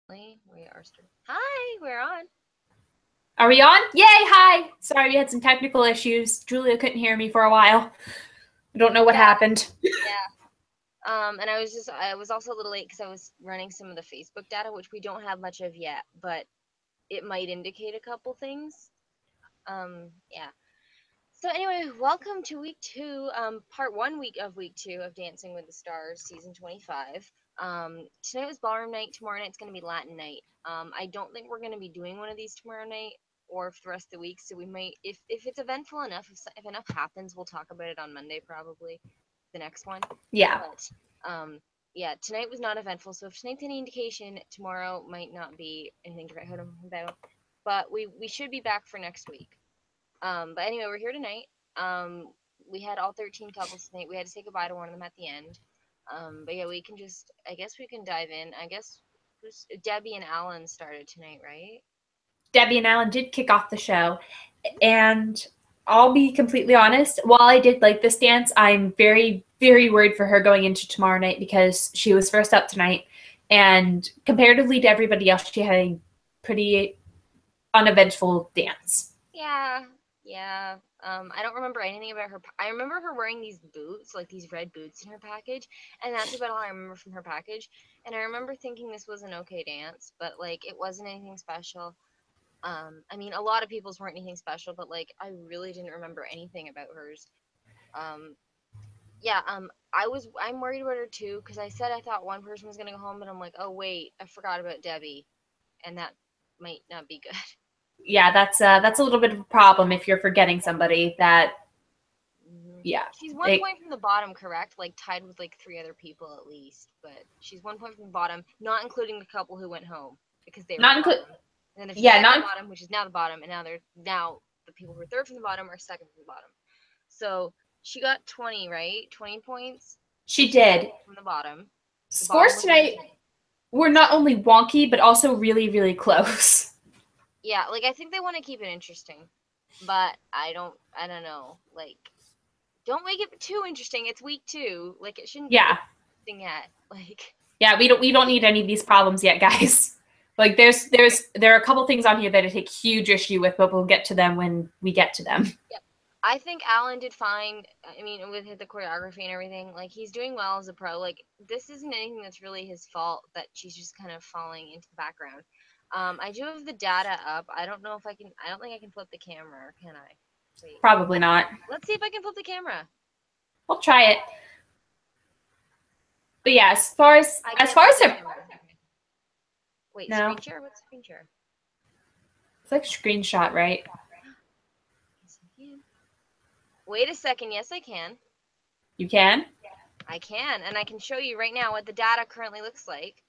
We are starting. Hi, we're on. Are we on? Yay, hi! Sorry, we had some technical issues. Julia couldn't hear me for a while. I don't know what happened. Yeah. And I was also a little late because I was running some of the Facebook data, which we don't have much of yet, but it might indicate a couple things. Yeah. So anyway, welcome to week 2, part 1 of week 2 of Dancing with the Stars, season 25. Tonight was ballroom night. Tomorrow night's going to be Latin night. I don't think we're going to be doing one of these tomorrow night or for the rest of the week. So we might, if it's eventful enough, if enough happens, we'll talk about it on Monday probably, the next one. Yeah. But yeah, tonight was not eventful. So if tonight's any indication, tomorrow might not be anything to write home about. But we should be back for next week. But anyway, we're here tonight. We had all 13 couples tonight. We had to say goodbye to one of them at the end. But yeah, I guess we can dive in. I guess Debbie and Alan started tonight, right? Debbie and Alan did kick off the show. And I'll be completely honest, while I did like this dance, I'm very, very worried for her going into tomorrow night because she was first up tonight. And comparatively to everybody else, she had a pretty uneventful dance. Yeah. I don't remember anything about her. I remember her wearing these boots, like these red boots in her package, and that's about all I remember from her package. And I remember thinking this was an okay dance, but like it wasn't anything special. I mean, a lot of people's weren't anything special, but like I really didn't remember anything about hers. Yeah, I'm worried about her too, because I said I thought one person was gonna go home, but I'm like, oh wait, I forgot about Debbie, and that might not be good. Yeah, that's a little bit of a problem if you're forgetting somebody that. Yeah. She's 1 point from the bottom, correct? Like tied with like 3 other people at least, but she's 1 point from the bottom, not including the couple who went home because they were not the bottom. And then there's the second bottom, which is now the bottom, and now the people who are third from the bottom are second from the bottom. So she got 20, right? 20 points. She did. From the bottom. Scores tonight were not only wonky, but also really, really close. Yeah, like I think they want to keep it interesting, but I don't know. Like, don't make it too interesting. It's week 2. Like it shouldn't be interesting yet. Like. Yeah, we don't need any of these problems yet, guys. Like there are a couple things on here that I take huge issue with, but we'll get to them when we get to them. Yep. I think Alan did fine. I mean, with the choreography and everything, like he's doing well as a pro. Like this isn't anything that's really his fault that she's just kind of falling into the background. I do have the data up. I don't know if I can. I don't think I can flip the camera, can I? Wait. Probably not. Let's see if I can flip the camera. We'll try it. But yeah, as far as her. Wait, no. Screen share? What's screen share? It's like screenshot, right? Yes, I can. Wait a second. Yes, I can. You can? I can, and I can show you right now what the data currently looks like.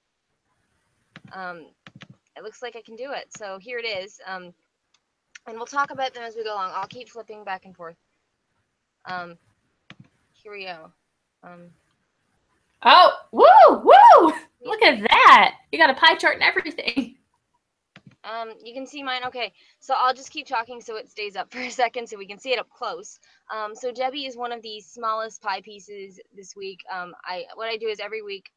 It looks like I can do it. So here it is. And we'll talk about them as we go along. I'll keep flipping back and forth. Here we go. Oh, woo! Look at that. You got a pie chart and everything. You can see mine. Okay, so I'll just keep talking so it stays up for a second so we can see it up close. So Debbie is one of the smallest pie pieces this week. What I do is every week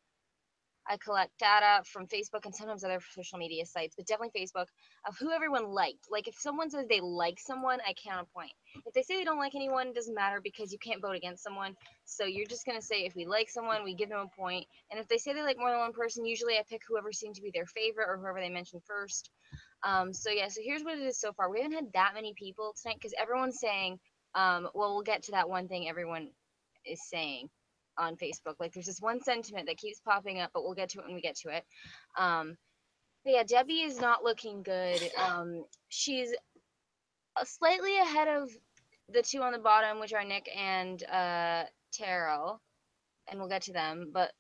I collect data from Facebook and sometimes other social media sites, but definitely Facebook, of who everyone liked. Like if someone says they like someone, I count a point. If they say they don't like anyone, it doesn't matter because you can't vote against someone. So you're just going to say if we like someone, we give them a point. And if they say they like more than one person, usually I pick whoever seemed to be their favorite or whoever they mentioned first. So here's what it is so far. We haven't had that many people tonight because everyone's saying, well, we'll get to that one thing everyone is saying on Facebook. Like there's this one sentiment that keeps popping up, but we'll get to it when we get to it. But yeah, Debbie is not looking good. She's slightly ahead of the 2 on the bottom, which are Nick and Terrell, and we'll get to them. But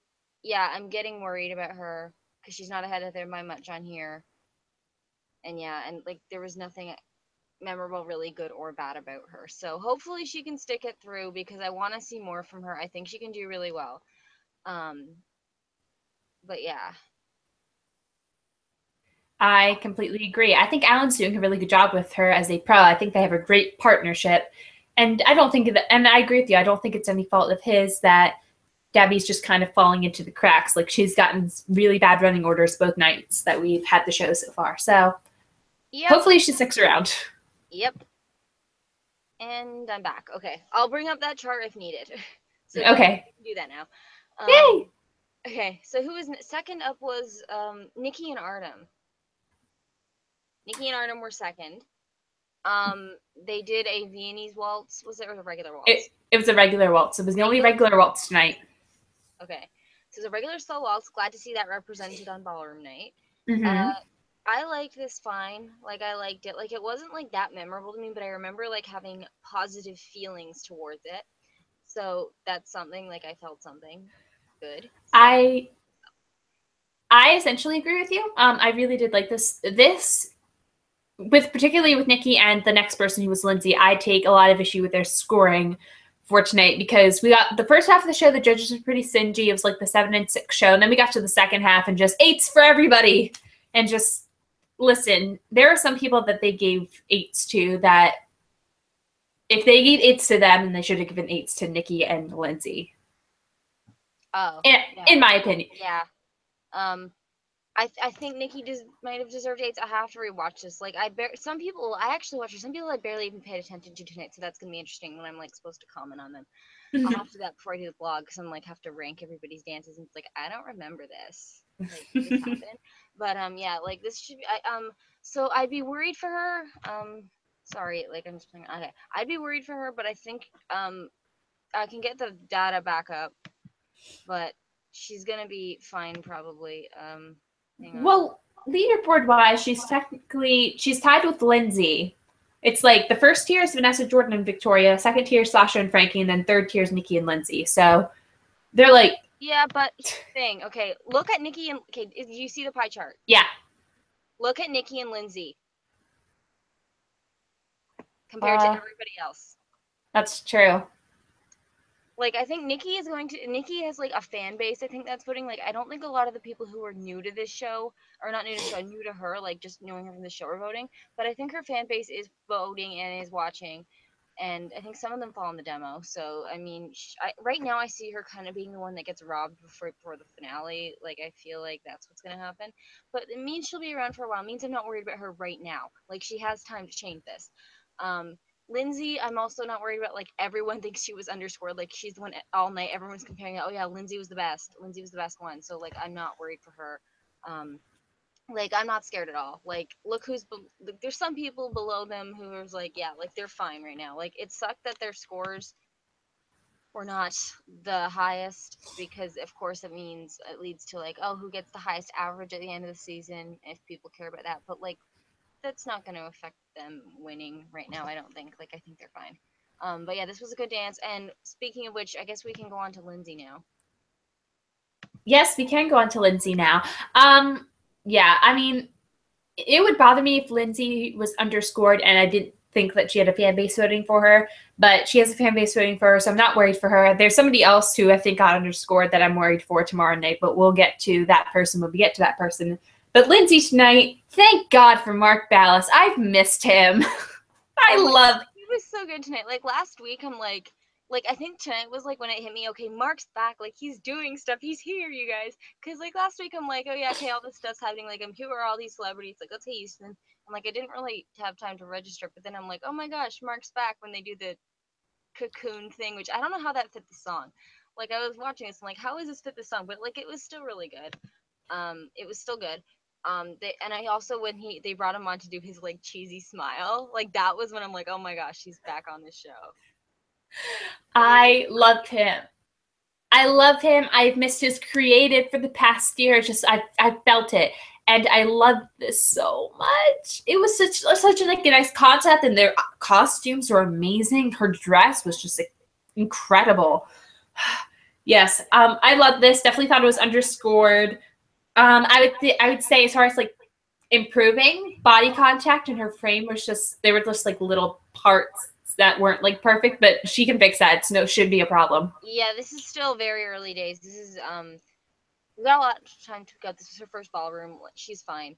yeah, I'm getting worried about her because she's not ahead of them by much on here. And yeah, and like there was nothing memorable, really good or bad about her. So hopefully she can stick it through because I want to see more from her. I think she can do really well. But yeah. I completely agree. I think Alan's doing a really good job with her as a pro. I think they have a great partnership. And I don't think that, and I agree with you, I don't think it's any fault of his that Debbie's just kind of falling into the cracks. Like, she's gotten really bad running orders both nights that we've had the show so far. So hopefully she sticks around. Yep. And I'm back. Okay. I'll bring up that chart if needed. So okay. Do that now. Yay! Okay. So who was second up was Nikki and Artem. Nikki and Artem were second. They did a Viennese Waltz. Was it a regular waltz? It was a regular waltz. It was the only regular waltz tonight. Okay. So it's a regular slow waltz. Glad to see that represented on Ballroom night. Mm-hmm. I liked this fine. Like, I liked it. Like, it wasn't, like, that memorable to me, but I remember, like, having positive feelings towards it. So that's something, like, I felt something good. So. I essentially agree with you. I really did like this. Particularly with Nikki and the next person who was Lindsay, I take a lot of issue with their scoring for tonight, because we got the first half of the show, the judges were pretty stingy. It was like the 7 and 6 show. And then we got to the second half and just 8s for everybody. And just listen, there are some people that they gave 8s to that if they gave 8s to them, then they should have given 8s to Nikki and Lindsay. Oh. In my opinion. Yeah. I think Nikki might have deserved 8s. I have to rewatch this. Like, some people I actually watched it. Some people I barely even paid attention to tonight, so that's gonna be interesting when I'm like supposed to comment on them. I'll have to do that before I do the blog, because I'm like have to rank everybody's dances, and it's like I don't remember this. Like, this happened. But yeah, like this should be. So I'd be worried for her. Sorry, like I'm just playing. Okay, I'd be worried for her, but I think I can get the data back up, but she's gonna be fine probably. Well, leaderboard wise, she's tied with Lindsay. It's like the first tier is Vanessa, Jordan, and Victoria. Second tier is Sasha and Frankie, and then third tier is Nikki and Lindsay. So they're like, yeah, but thing. Okay, look at Nikki and do you see the pie chart? Yeah. Look at Nikki and Lindsay compared to everybody else. That's true. Like, I think Nikki has like a fan base. I think that's putting, like, I don't think a lot of the people who are new to this show, or not new to the show, new to her, like just knowing her from the show, are voting. But I think her fan base is voting and is watching, and I think some of them fall in the demo. So I mean, right now I see her kind of being the one that gets robbed before the finale. Like, I feel like that's what's gonna happen. But it means she'll be around for a while. It means I'm not worried about her right now. Like, she has time to change this. Lindsay, I'm also not worried about. Like, everyone thinks she was underscored. Like, she's the one all night. Everyone's comparing it. Oh yeah, Lindsay was the best. Lindsay was the best one. So like, I'm not worried for her. Like, I'm not scared at all. Like, look who's there's some people below them who are like, yeah, like they're fine right now. Like, it sucked that their scores were not the highest, because of course it leads to like, oh, who gets the highest average at the end of the season, if people care about that. But like, that's not going to affect them winning right now, I don't think. Like, I think they're fine. But yeah, this was a good dance. And speaking of which, I guess we can go on to Lindsay now. Yes, we can go on to Lindsay now. Yeah, I mean, it would bother me if Lindsay was underscored and I didn't think that she had a fan base voting for her, but she has a fan base voting for her, so I'm not worried for her. There's somebody else who I think got underscored that I'm worried for tomorrow night, but we'll get to that person when we get to that person. But Lindsay tonight, thank God for Mark Ballas. I've missed him. He was so good tonight. Like, last week, I'm like, I think tonight was like when it hit me, okay, Mark's back. Like, he's doing stuff. He's here, you guys. Because like last week, I'm like, oh yeah, okay, all this stuff's happening. Like, who are all these celebrities? Like, let's say Houston. I'm like, I didn't really have time to register. But then I'm like, oh my gosh, Mark's back when they do the cocoon thing, which I don't know how that fit the song. Like, I was watching this, I'm like, how does this fit the song? But like, it was still really good. It was still good. And I also, when they brought him on to do his like cheesy smile, like that was when I'm like, oh my gosh, he's back on this show. I loved him. I've missed his creative for the past year. Just I felt it, and I loved this so much. It was such a like a nice concept, and their costumes were amazing. Her dress was just like, incredible. Yes, I love this. Definitely thought it was underscored. I would say, as far as like improving, body contact and her frame was they were just like little parts that weren't like perfect, but she can fix that. So no, should be a problem. Yeah, this is still very early days. This is we got a lot of time to go. This is her first ballroom. She's fine.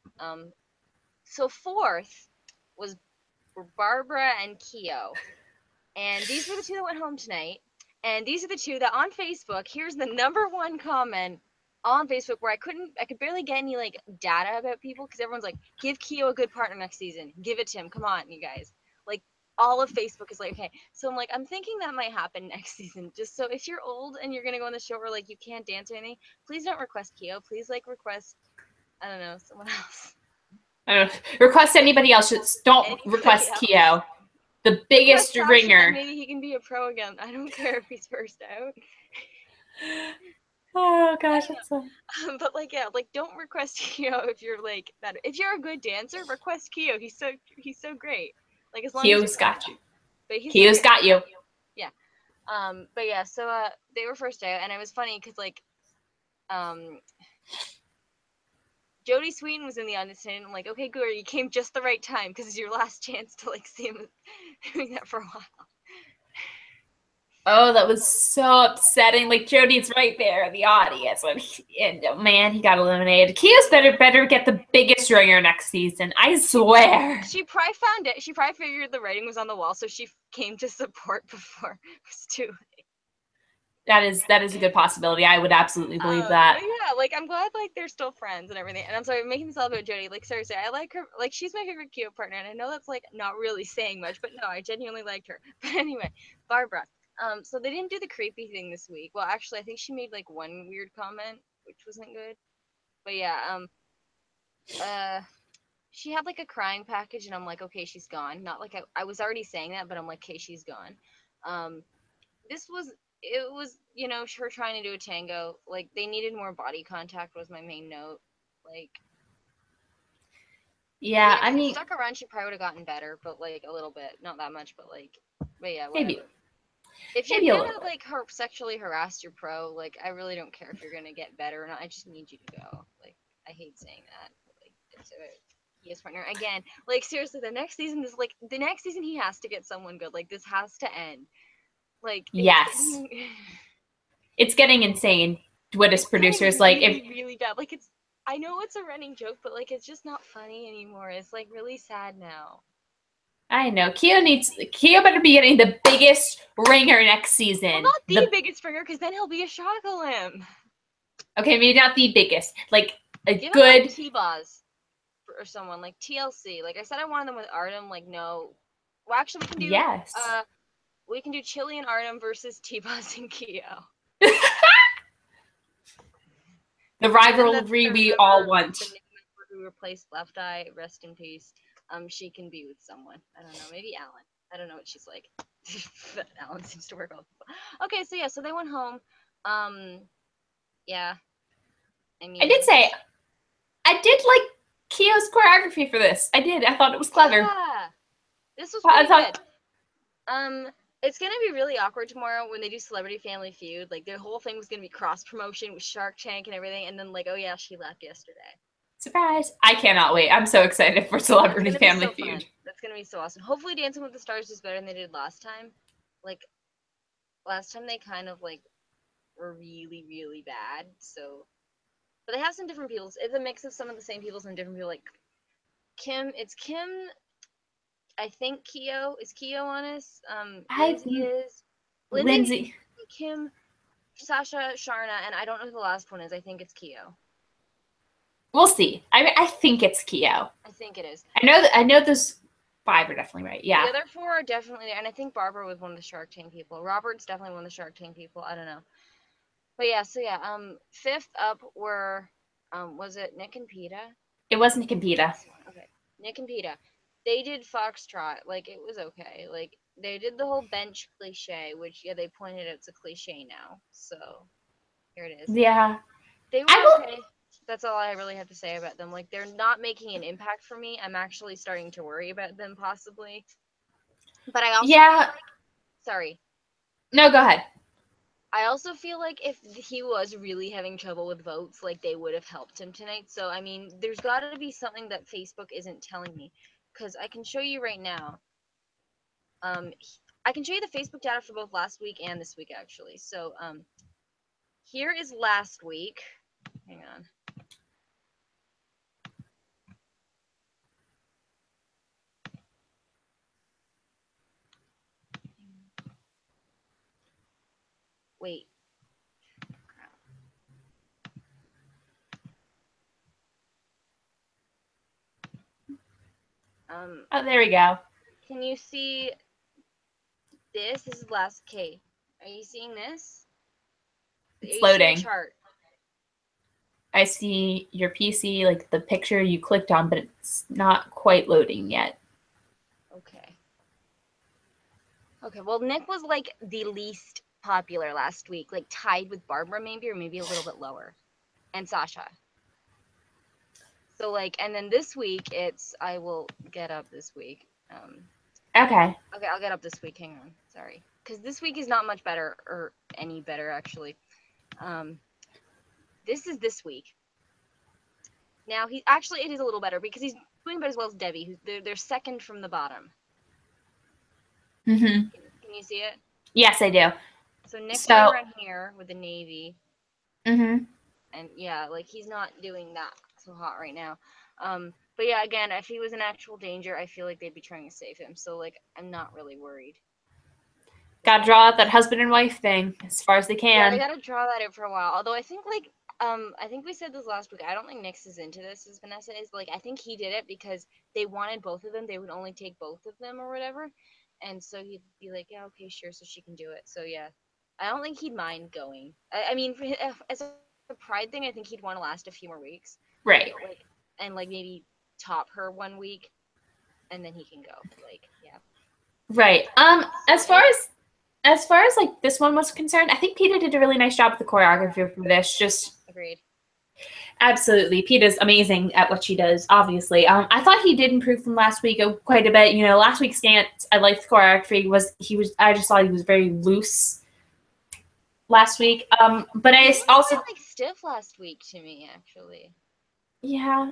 So fourth were Barbara and Keogh, and these were the two that went home tonight. And these are the two that on Facebook, here's the #1 comment on Facebook where I could barely get any like data about people because everyone's like, give Keogh a good partner next season. Give it to him. Come on, you guys. Like all of Facebook is like, okay. So I'm like, I'm thinking that might happen next season. Just so if you're old and you're gonna go on the show or like you can't dance or anything, please don't request Keogh. Please like request, I don't know, someone else. I don't know. Request anybody else. Just don't request Keogh. The biggest ringer. Maybe he can be a pro again. I don't care if he's first out. Oh gosh, that's so. But like, yeah, like don't request Keogh if you're like that. If you're a good dancer, request Keogh. He's so great. Like as long Keogh's as got you. But he's Keogh's got you. Yeah. But yeah, so they were first out, and it was funny because like, Jodie Sweetin was in the audience, and I'm like, okay, good, you came just the right time because it's your last chance to like see him doing that for a while. Oh, that was so upsetting. Like Jodie's right there in the audience, and man, he got eliminated. Keogh's better get the biggest ringer next season. I swear. She probably found it. She probably figured the writing was on the wall, so she came to support before it was too late. That is a good possibility. I would absolutely believe that. But yeah, like I'm glad like they're still friends and everything. And I'm sorry, making this all about Jodie. Like seriously, I like her. Like she's my favorite Keogh partner, and I know that's like not really saying much, but no, I genuinely liked her. But anyway, Barbara. So they didn't do the creepy thing this week. Well, actually, I think she made like one weird comment, which wasn't good. But yeah, she had like a crying package, and I'm like, okay, she's gone. Not like I was already saying that, but I'm like, okay, she's gone. It was, you know, her trying to do a tango. Like they needed more body contact was my main note. Like, yeah, I mean, mean, stuck around, she probably would have gotten better, but like a little bit, not that much, but like, but yeah, whatever. maybe. If you're gonna like sexually harass your pro, like I really don't care if you're gonna get better or not. I just need you to go. Like I hate saying that, but, like it's he is partner again. Like seriously, the next season he has to get someone good. Like this has to end. Like yes, it's getting insane. What is producers like? Really, really bad. Like it's. I know it's a running joke, but like it's just not funny anymore. It's like really sad now. I know. Keogh better be getting the biggest ringer next season. Well, not the biggest ringer, because then he'll be a shock limb. Okay, maybe not the biggest. Like a Give good him like T-Boz or someone like TLC. Like I said, I wanted them with Artem. Like no. Well, actually, we can do. Yes. We can do Chili and Artem versus T-Boz and Keogh. The rivalry we all want. The who replaced Left Eye, rest in peace. She can be with someone. I don't know, maybe Alan. I don't know what she's like. But Alan seems to work all. Okay, so yeah, so they went home. Yeah. I mean, I did say, I did like Keogh's choreography for this. I did. I thought it was clever. Yeah. This was pretty good. It's gonna be really awkward tomorrow when they do Celebrity Family Feud. Like the whole thing was gonna be cross promotion with Shark Tank and everything, and then like, oh yeah, she left yesterday. Surprise! I cannot wait. I'm so excited for Celebrity Family Feud. Fun. That's gonna be so awesome. Hopefully, Dancing with the Stars is better than they did last time. Like last time, they kind of like were really, really bad. So, but they have some different people. It's a mix of some of the same people and different people. Like Kim, it's Kim. I think Keogh is Keogh on us. Lindsay, Kim, Sasha, Sharna, and I don't know who the last one is. I think it's Keogh. We'll see. I think it's Keogh. I think it is. I know those 5 are definitely right. Yeah. The other 4 are definitely there, and I think Barbara was one of the Shark Tank people. Robert's definitely one of the Shark Tank people. I don't know. But yeah, so yeah, 5th up were was it Nick and Peta? It was Nick and Peta. Okay. Nick and Peta. They did Foxtrot. Like it was okay. Like they did the whole bench cliche, which yeah, they pointed out it's a cliche now. So here it is. Yeah. They were okay. That's all I really have to say about them. Like they're not making an impact for me. I'm actually starting to worry about them possibly. But I also sorry. No, go ahead. I also feel like if he was really having trouble with votes, like they would have helped him tonight. So I mean, there's got to be something that Facebook isn't telling me, because I can show you right now. I can show you the Facebook data for both last week and this week actually. So here is last week. Hang on. Oh, there we go. Can you see this? This is last. Okay. Are you seeing this? It's loading. Chart? I see your PC, like the picture you clicked on, but it's not quite loading yet. Okay. Okay, well, Nick was like the least popular last week, like tied with Barbara maybe, or maybe a little bit lower, and Sasha. So like, and then this week I will get up this week. Okay. Okay, I'll get up this week. Hang on, sorry, because this week is not much better, or any better actually. This is this week. Now it is a little better because he's doing about as well as Debbie. They're second from the bottom. Mm-hmm. Can you see it? Yes, I do. So Nick's right around here with the navy. Mm-hmm. And yeah, like he's not doing that so hot right now. But yeah, again, if he was in actual danger, I feel like they'd be trying to save him. So like, I'm not really worried. Gotta draw out that husband and wife thing as far as they can. Yeah, they gotta draw that out for a while. Although I think like, I think we said this last week. I don't think Nyx is into this, as Vanessa is. Like, I think he did it because they wanted both of them. They would only take both of them or whatever. And so he'd be like, yeah, okay, sure, so she can do it. So yeah, I don't think he'd mind going. I mean, as a pride thing, I think he'd want to last a few more weeks. Right. Like, and like maybe top her 1 week, and then he can go. Like, yeah. Right. As far as like this one was concerned, I think Peta did a really nice job with the choreography for this. Just agreed. Absolutely. Peta's amazing at what she does, obviously. I thought he did improve from last week quite a bit. You know, last week's dance, I liked the choreography. I just thought he was very loose last week. But I also like stiff last week to me, actually. Yeah.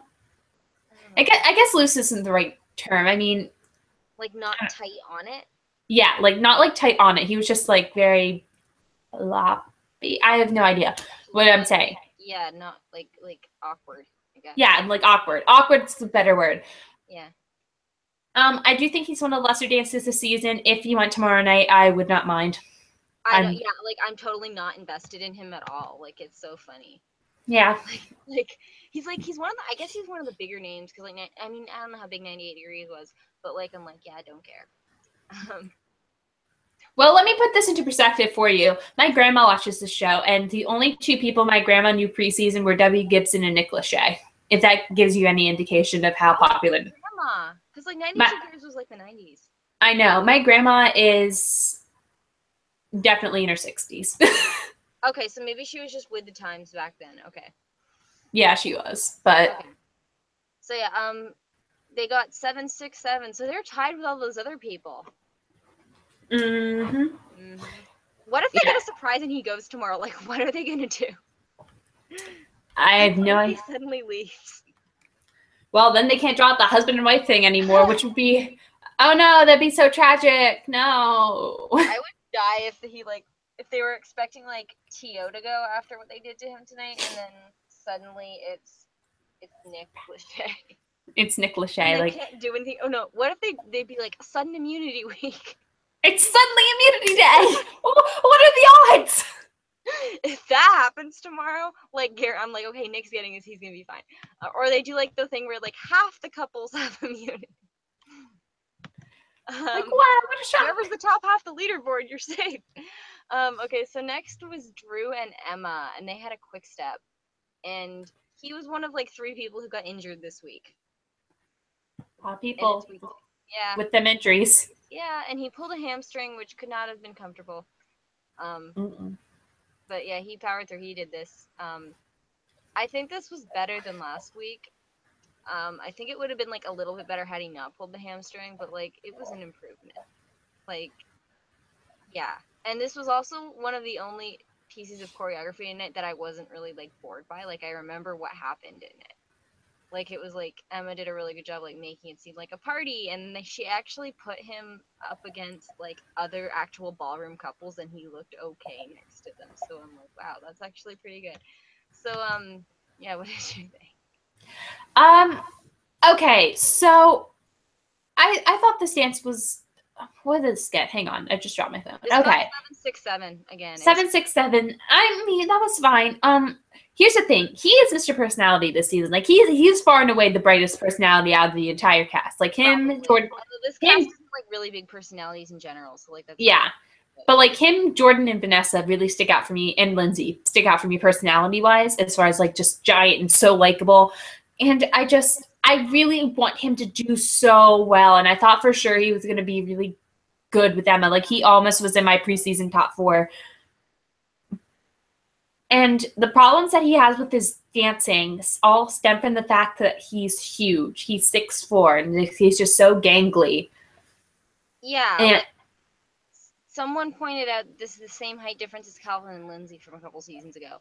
I guess loose isn't the right term. I mean, like not tight on it. Yeah, like not like tight on it. He was just like very floppy. I have no idea what I'm saying. Yeah, not like awkward, I guess. Yeah, like awkward. Awkward's the better word. Yeah. I do think he's one of the lesser dances this season. If he went tomorrow night, I would not mind. I know, yeah, like I'm totally not invested in him at all. Like it's so funny. Yeah. Like he's one of the, I guess he's one of the bigger names because like I mean I don't know how big 98 Degrees was, but like I'm like yeah I don't care. Well, let me put this into perspective for you. My grandma watches this show, and the only two people my grandma knew preseason were W. Gibson and Nick Lachey. If that gives you any indication of how popular. Grandma, because like 92 Degrees was like the 90s. I know. My grandma is definitely in her 60s. Okay, so maybe she was just with the times back then. Okay. Yeah, she was, but. Okay. So yeah, they got 7, 6, 7. So they're tied with all those other people. Mm-hmm. Mm-hmm. What if they get a surprise and he goes tomorrow? Like, what are they gonna do? I have no idea. He suddenly leaves. Well, then they can't draw out the husband and wife thing anymore, which would be, oh no, that'd be so tragic. No. I would die if they were expecting like T.O. to go after what they did to him tonight, and then suddenly it's Nick Lachey. It's Nick Lachey. Like can't do anything. Oh no! What if they'd be like sudden immunity week? It's suddenly immunity day. What are the odds? If that happens tomorrow, like I'm like, okay, Nick's getting this, he's gonna be fine. Or they do like the thing where like half the couples have immunity. Like wow, what a shock! Whoever's the top half the leaderboard, you're safe. Okay, so next was Drew and Emma, and they had a quick step, and he was one of like 3 people who got injured this week. People. Yeah. With them injuries. Yeah, and he pulled a hamstring, which could not have been comfortable. But yeah, he powered through. He did this. I think this was better than last week. I think it would have been like a little bit better had he not pulled the hamstring, but like it was an improvement. Like, yeah. And this was also one of the only pieces of choreography in it that I wasn't really like bored by. Like I remember what happened in it. Like it was like Emma did a really good job like making it seem like a party, and she actually put him up against like other actual ballroom couples, and he looked okay next to them. So I'm like, wow, that's actually pretty good. So yeah, what did you think? Okay, so I thought this dance was, what did this get? Hang on, I just dropped my phone. This okay. 7, 6, 7 again. 7, 6, 7. I mean, that was fine. here's the thing. He is Mr. Personality this season. Like, he's far and away the brightest personality out of the entire cast. Like, him, Probably. Jordan... This cast is, like, really big personalities in general, so, like, that's... Yeah. But, like, him, Jordan, and Vanessa really stick out for me, and Lindsay stick out for me personality-wise, as far as, like, just giant and so likable. And I really want him to do so well, and I thought for sure he was going to be really good with Emma. Like, he almost was in my preseason top 4. And the problems that he has with his dancing all stem from the fact that he's huge. He's 6'4", and he's just so gangly. Yeah, and, like, someone pointed out this is the same height difference as Calvin and Lindsay from a couple seasons ago.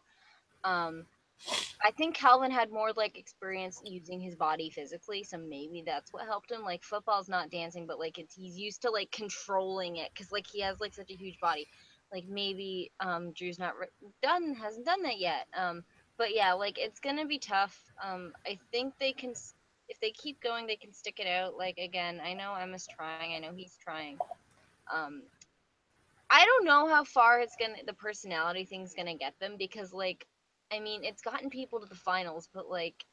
I think Calvin had more, like, experience using his body physically, so maybe that's what helped him. Like, football's not dancing, but, like, he's used to, like, controlling it, because, like, he has, like, such a huge body. Like, maybe Drew's hasn't done that yet. But yeah, like, it's gonna be tough. I think they can, if they keep going, they can stick it out. Like, again, I know Emma's trying, I know he's trying. I don't know how far the personality thing's gonna get them, because, like, I mean, it's gotten people to the finals, but, like,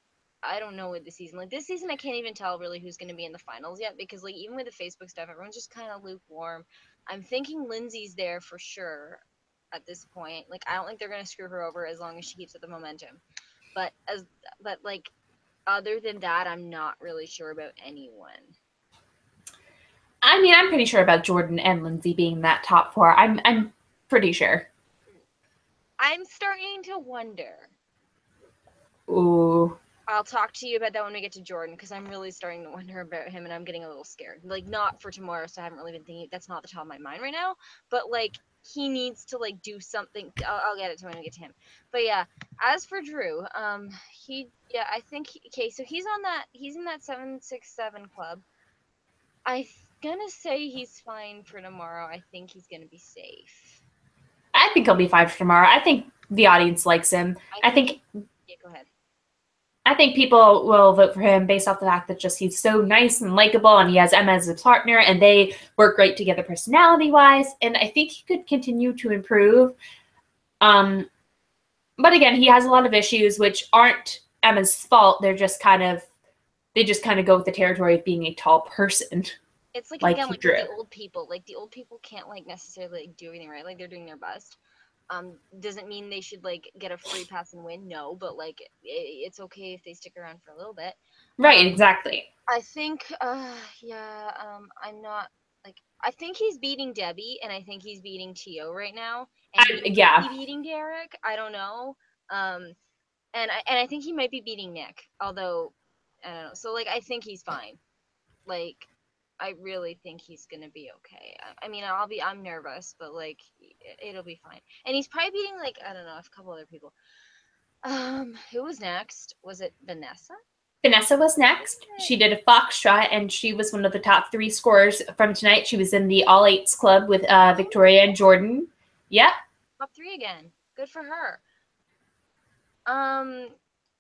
I don't know with this season. Like, this season, I can't even tell really who's gonna be in the finals yet, because, like, even with the Facebook stuff, everyone's just kind of lukewarm. I'm thinking Lindsay's there for sure at this point. Like, I don't think they're gonna screw her over as long as she keeps up the momentum. But like, other than that, I'm not really sure about anyone. I mean, I'm pretty sure about Jordan and Lindsay being that top 4. I'm pretty sure. I'm starting to wonder. Ooh. I'll talk to you about that when we get to Jordan, because I'm really starting to wonder about him, and I'm getting a little scared. Like, not for tomorrow, so I haven't really been thinking. That's not the top of my mind right now. But, like, he needs to, like, do something. I'll get it to when we get to him. But yeah, as for Drew, I think so he's in that 767 club. I'm gonna say he's fine for tomorrow. I think he's gonna be safe. I think he'll be fine for tomorrow. I think the audience likes him. Yeah, go ahead. I think people will vote for him based off the fact that just he's so nice and likable, and he has Emma as a partner, and they work great together personality-wise, and I think he could continue to improve. But again, he has a lot of issues which aren't Emma's fault. They just kind of go with the territory of being a tall person. It's like again, like the old people. Like, the old people can't, like, necessarily, like, do everything right. Like, they're doing their best. Doesn't mean they should, like, get a free pass and win. No, but, like, it's okay if they stick around for a little bit. Right, exactly. I think, I'm not, like, I think he's beating Debbie, and I think he's beating Keogh right now. And he might be beating Derek. I don't know. And I think he might be beating Nick. Although, I don't know. So, like, I think he's fine. Like, I really think he's gonna be okay. I mean, I'm nervous, but, like, it'll be fine. And he's probably beating, like, I don't know, a couple other people. Who was next? Was it Vanessa? Vanessa was next. She did a foxtrot, and she was one of the top 3 scorers from tonight. She was in the All Eights club with Victoria and Jordan. Yep. Top 3 again. Good for her.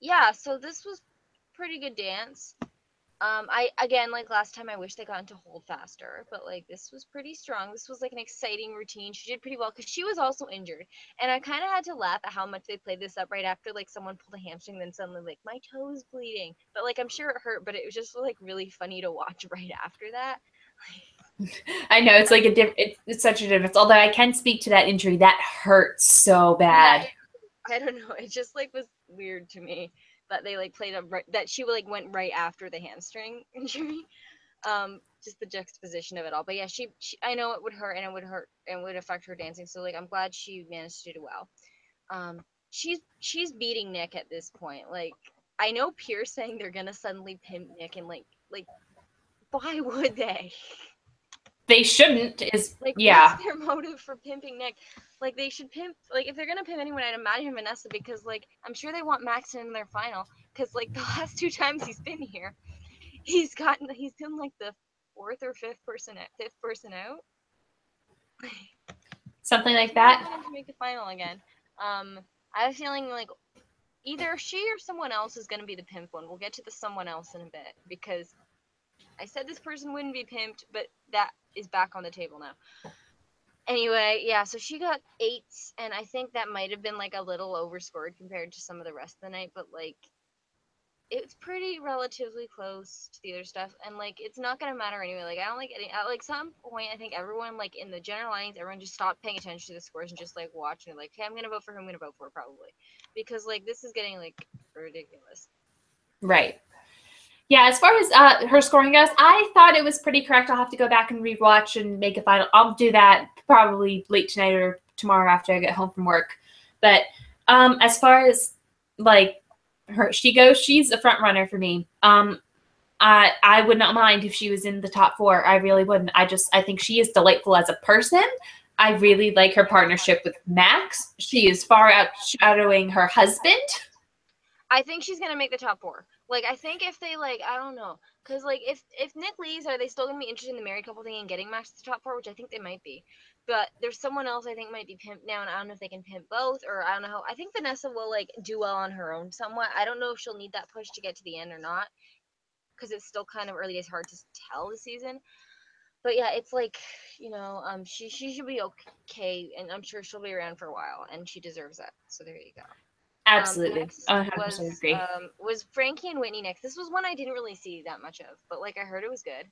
Yeah, so this was pretty good dance. Again, like last time, I wish they got into hold faster, but, like, this was pretty strong. This was, like, an exciting routine. She did pretty well, because she was also injured, and I kind of had to laugh at how much they played this up right after, like, someone pulled a hamstring, then suddenly, like, my toe's bleeding, but, like, I'm sure it hurt, but it was just, like, really funny to watch right after that. I know, it's like it's such a difference. Although I can speak to that injury, that hurts so bad. Yeah, I don't know. It just, like, was weird to me that they, like, played up that she, like, went right after the hamstring injury. Just the juxtaposition of it all. But yeah, she I know it would hurt, and it would affect her dancing. So, like, I'm glad she managed to do well. She's beating Nick at this point. Like, I know Pierce saying they're gonna suddenly pimp Nick, and like why would they? They shouldn't. What's their motive for pimping Nick? Like, they should pimp, like, if they're gonna pimp anyone, I'd imagine Vanessa, because, like, I'm sure they want Max in their final, because, like, the last 2 times he's been here, he's been, like, the 4th or 5th person out. Something like that. To make the final again. I have a feeling, like, either she or someone else is gonna be the pimp one. We'll get to the someone else in a bit, because I said this person wouldn't be pimped, but that is back on the table now. Anyway, yeah, so she got 8s, and I think that might have been like a little overscored compared to some of the rest of the night, but like it's pretty relatively close to the other stuff, and like it's not gonna matter anyway. Like I don't like any at like some point I think everyone like in the general lines everyone just stopped paying attention to the scores and just like watching like, okay, I'm gonna vote for who I'm gonna vote for probably, because like this is getting like ridiculous. Right. Yeah, as far as her scoring goes, I thought it was pretty correct. I'll have to go back and rewatch and make a final. I'll do that probably late tonight or tomorrow after I get home from work. But as far as like she goes, she's a front runner for me. I would not mind if she was in the top 4. I really wouldn't. I think she is delightful as a person. I really like her partnership with Max. She is far outshadowing her husband. I think she's gonna make the top 4. Like, I think if they like, I don't know, cause like if Nick leaves, are they still gonna be interested in the married couple thing and getting Max to the top 4? Which I think they might be, but there's someone else I think might be pimped now, and I don't know if they can pimp both, or I don't know how. I think Vanessa will like do well on her own somewhat. I don't know if she'll need that push to get to the end or not, cause it's still kind of early. It's hard to tell the season. But yeah, it's like, you know, she should be okay, and I'm sure she'll be around for a while, and she deserves that. So there you go. Absolutely. Next 100% agree. was Frankie and Whitney next. This was one I didn't really see that much of, but like I heard it was good.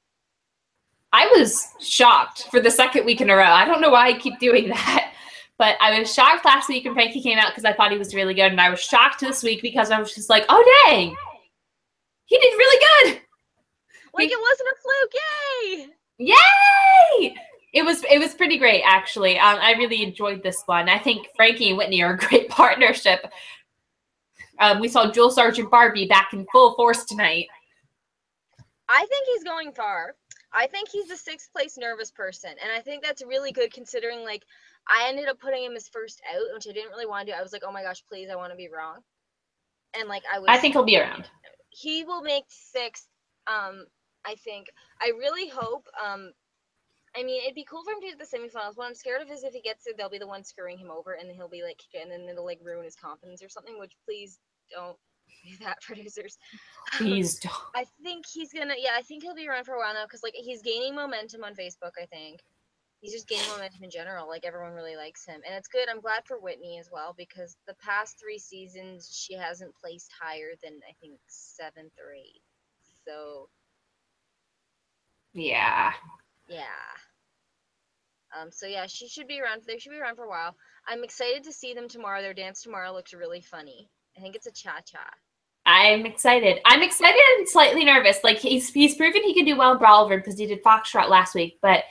I was shocked for the second week in a row. I don't know why I keep doing that, but I was shocked last week when Frankie came out because I thought he was really good, and I was shocked this week because I was just like, oh dang, he did really good. Like it wasn't a fluke. Yay! Yay! It was pretty great, actually. I really enjoyed this one. I think Frankie and Whitney are a great partnership. We saw Jewel Sergeant Barbie back in full force tonight. I think he's going far. I think he's the 6th place nervous person, and I think that's really good considering like I ended up putting him as first out, which I didn't really want to do. I was like, oh my gosh, please, I want to be wrong. And like I think he'll be around. He will make 6th. I think. I really hope. I mean, it'd be cool for him to do the semifinals. What I'm scared of is if he gets there, they'll be the one screwing him over, and then he'll be like, and then it'll like ruin his confidence or something. Which please don't do that, producers. Please don't. I think he's gonna. Yeah, I think he'll be around for a while now because like he's gaining momentum on Facebook. I think he's just gaining momentum in general. Like everyone really likes him, and it's good. I'm glad for Whitney as well because the past 3 seasons she hasn't placed higher than I think 7th or 8th. So. Yeah. Yeah. So yeah, she should be around. They should be around for a while. I'm excited to see them tomorrow. Their dance tomorrow looks really funny. I think it's a cha-cha. I'm excited. I'm excited and slightly nervous. Like he's proven he can do well in Ballroom because he did Foxtrot last week, but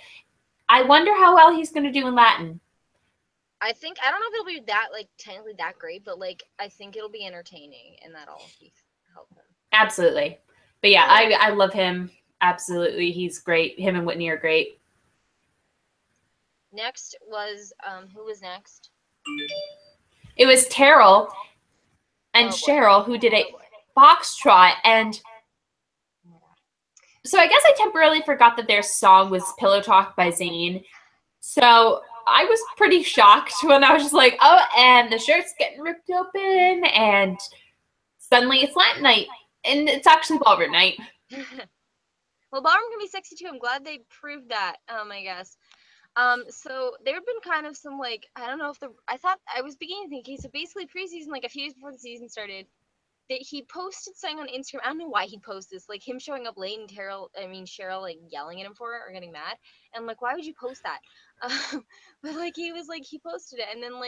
I wonder how well he's going to do in Latin. I don't know if it'll be that like technically that great, but like I think it'll be entertaining, and that'll help him. Absolutely. But yeah, I love him. Absolutely, he's great. Him and Whitney are great. Next was who was next? It was Terrell and Cheryl who did a Foxtrot, and so I guess I temporarily forgot that their song was Pillow Talk by Zayn. So I was pretty shocked when I was just like, oh, and the shirt's getting ripped open, and suddenly it's Latin night, and it's actually Ballroom night. Well, Ballroom can be sexy too. I'm glad they proved that. I guess. So there have been kind of some like I don't know if I was beginning to think okay, so basically preseason like a few days before the season started, that he posted something on Instagram. I don't know why he posted this, like him showing up late and Cheryl like yelling at him for it or getting mad. And I'm like, why would you post that? But like he posted it, and then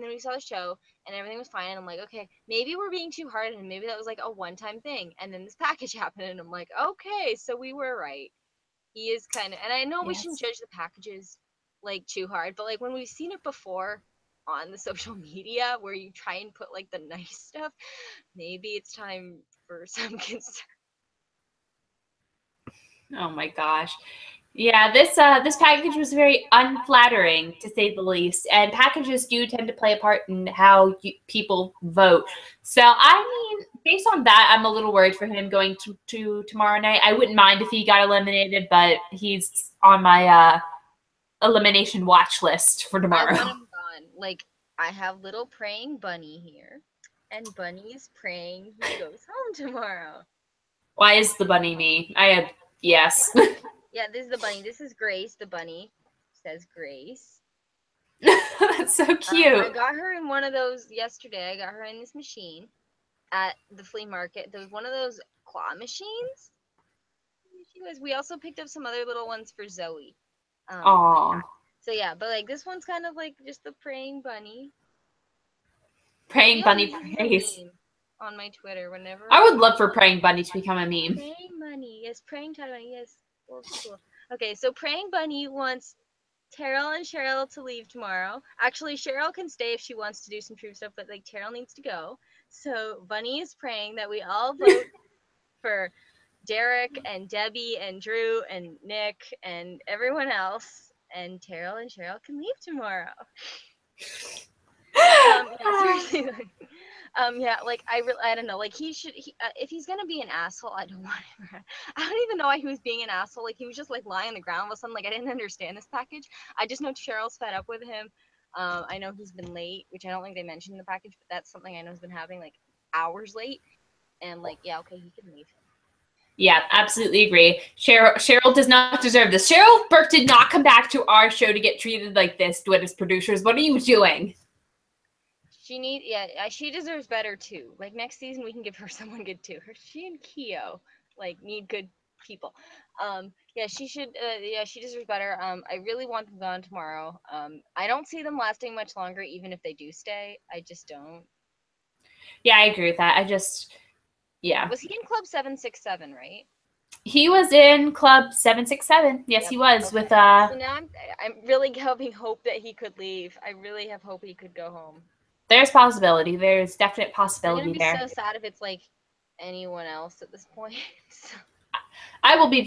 we saw the show and everything was fine. And I'm like, okay, maybe we're being too hard and maybe that was like a one-time thing. And then this package happened and I'm like, okay, so we were right. He is kind of, and I know we shouldn't judge the packages like too hard, but like when we've seen it before on the social media where you try and put like the nice stuff, maybe it's time for some concern. Oh my gosh. Yeah, this package was very unflattering, to say the least. And packages do tend to play a part in how people vote. So, I mean, based on that, I'm a little worried for him going to tomorrow night. I wouldn't mind if he got eliminated, but he's on my elimination watch list for tomorrow. I want him gone. Like, I have little praying Bunny here, and Bunny is praying he goes home tomorrow. Why is the bunny me? Yes. Yeah, this is the bunny. This is Grace, the bunny. says Grace. That's so cute. I got her in one of those yesterday. I got her in this machine at the flea market. There was one of those claw machines. We also picked up some other little ones for Zoe. Aww. So yeah, but like this one's kind of like just the praying bunny. Praying bunny praise. On my Twitter whenever. I would love for praying bunny to become a meme. Praying bunny, yes, praying bunny, yes. Cool. Okay, so praying bunny wants Terrell and Cheryl to leave tomorrow. Actually, Cheryl can stay if she wants to do some true stuff, but like Terrell needs to go. So Bunny is praying that we all vote for Derek and Debbie and Drew and Nick and everyone else, and Terrell and Cheryl can leave tomorrow. Seriously. I don't know. Like if he's gonna be an asshole, I don't want him. I don't even know why he was being an asshole. Like he was just like lying on the ground with something. Like I didn't understand this package. I just know Cheryl's fed up with him. I know he's been late, which I don't think they mentioned in the package, but that's something I know has been happening like hours late. And like, yeah, okay, he can leave. Yeah, absolutely agree. Cheryl does not deserve this. Cheryl Burke did not come back to our show to get treated like this, Dwitter's producers. What are you doing? She deserves better too. Like next season we can give her someone good too. She and Keogh like need good people. She deserves better. I really want them gone tomorrow. I don't see them lasting much longer even if they do stay. I just don't. Yeah, I agree with that. Was he in Club 767, right? He was in Club 767. Yes, yep. He was with So now I'm really having hope that he could leave. I really have hope he could go home. There's possibility. There's definite possibility there. I'm gonna be so sad if it's like anyone else at this point. I will be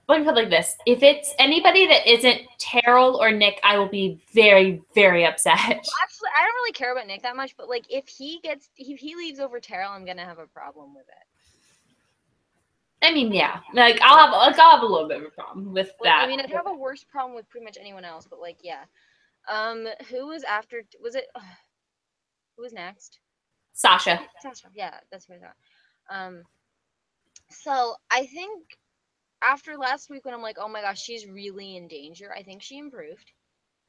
let me put it like this. If it's anybody that isn't Terrell or Nick, I will be very, very upset. Well, actually, I don't really care about Nick that much, but like if he leaves over Terrell, I'm gonna have a problem with it. I mean, yeah. Like I'll have a little bit of a problem with that. I mean, I'd have a worse problem with pretty much anyone else, but like, yeah. Who was after? Was it? Who was next? Sasha. Yeah, that's who I thought. So I think after last week when I'm like, oh my gosh, she's really in danger, I think she improved.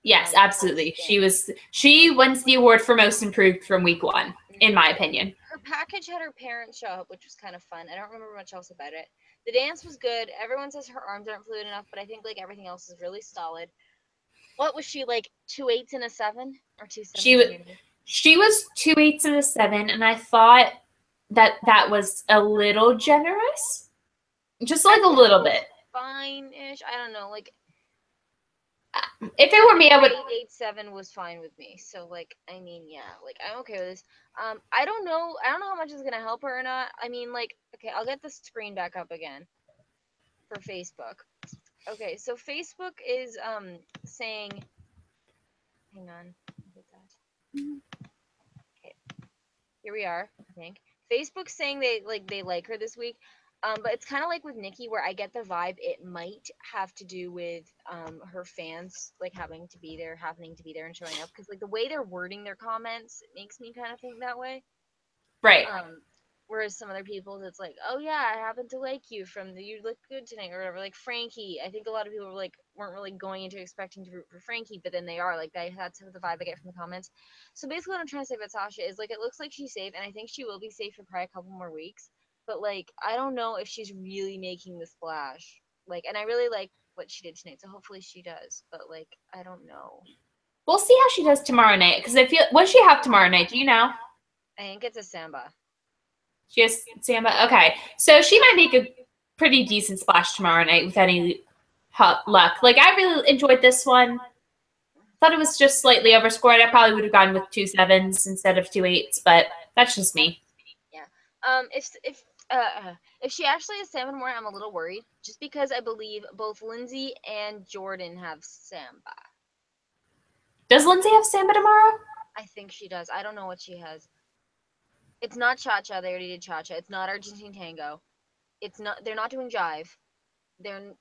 Yes, absolutely. She wins the award for most improved from week 1, in my opinion. Her package had her parents show up, which was kind of fun. I don't remember much else about it. The dance was good. Everyone says her arms aren't fluid enough, but I think like everything else is really solid. What was she, like 2 8s and a 7 or 2 7s? She was 2 8s and a 7, and I thought that was a little generous, just like a little bit. Fine-ish. I don't know. Like, if it were me, I would. 8 8 7 was fine with me. So like, I mean, yeah, like I'm okay with this. I don't know how much is gonna help her or not. I mean, like, okay, I'll get the screen back up again for Facebook. Okay, so Facebook is saying, hang on, get that. Okay, here we are. I think Facebook's saying they like her this week. But it's kind of like with Nikki, where I get the vibe it might have to do with her fans like happening to be there and showing up, because like the way they're wording their comments makes me kind of think that way. Right. Whereas some other people, it's like, oh yeah, I happen to like you from the you look good tonight or whatever. Like Frankie, I think a lot of people weren't really going into expecting to root for Frankie, but then they are. Like that's the vibe I get from the comments. So basically, what I'm trying to say about Sasha is like it looks like she's safe, and I think she will be safe for probably a couple more weeks. But like I don't know if she's really making the splash. Like, and I really like what she did tonight, so hopefully she does. But like I don't know. We'll see how she does tomorrow night, because I feel what does she have tomorrow night? Do you know? I think it's a samba. She has samba. Okay, so she might make a pretty decent splash tomorrow night with any luck. Like I really enjoyed this one. Thought it was just slightly overscored. I probably would have gone with 2 7s instead of 2 8s, but that's just me. Yeah. If she actually has samba tomorrow, I'm a little worried, just because I believe both Lindsay and Jordan have samba. Does Lindsay have samba tomorrow? I think she does. I don't know what she has. It's not cha-cha. They already did cha-cha. It's not Argentine tango. It's not. They're not doing jive.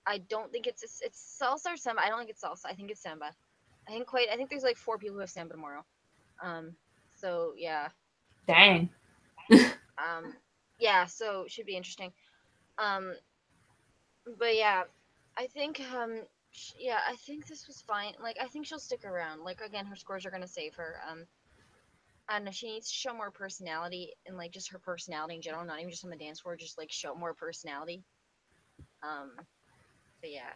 I don't think it's salsa or samba. I don't think it's salsa. I think it's samba. I think there's like 4 people who have samba tomorrow. So yeah. Dang. Yeah. So it should be interesting. But yeah, I think Yeah, I think this was fine. Like, I think she'll stick around. Like, again, her scores are gonna save her. I don't know. She needs to show more personality and like just her personality in general, not even just on the dance floor. Just like show more personality. But yeah.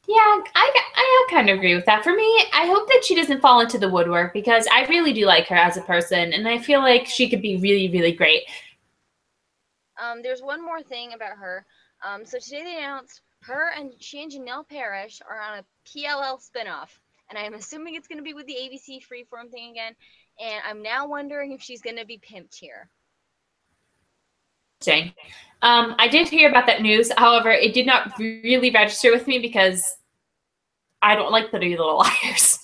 Yeah, I kind of agree with that. For me, I hope that she doesn't fall into the woodwork because I really do like her as a person, and I feel like she could be really, really great. There's one more thing about her. So today they announced she and Janelle Parrish are on a PLL spinoff, and I'm assuming it's going to be with the ABC Freeform thing again. And I'm now wondering if she's going to be pimped here. Interesting. I did hear about that news. However, it did not really register with me because I don't like the Little Liars.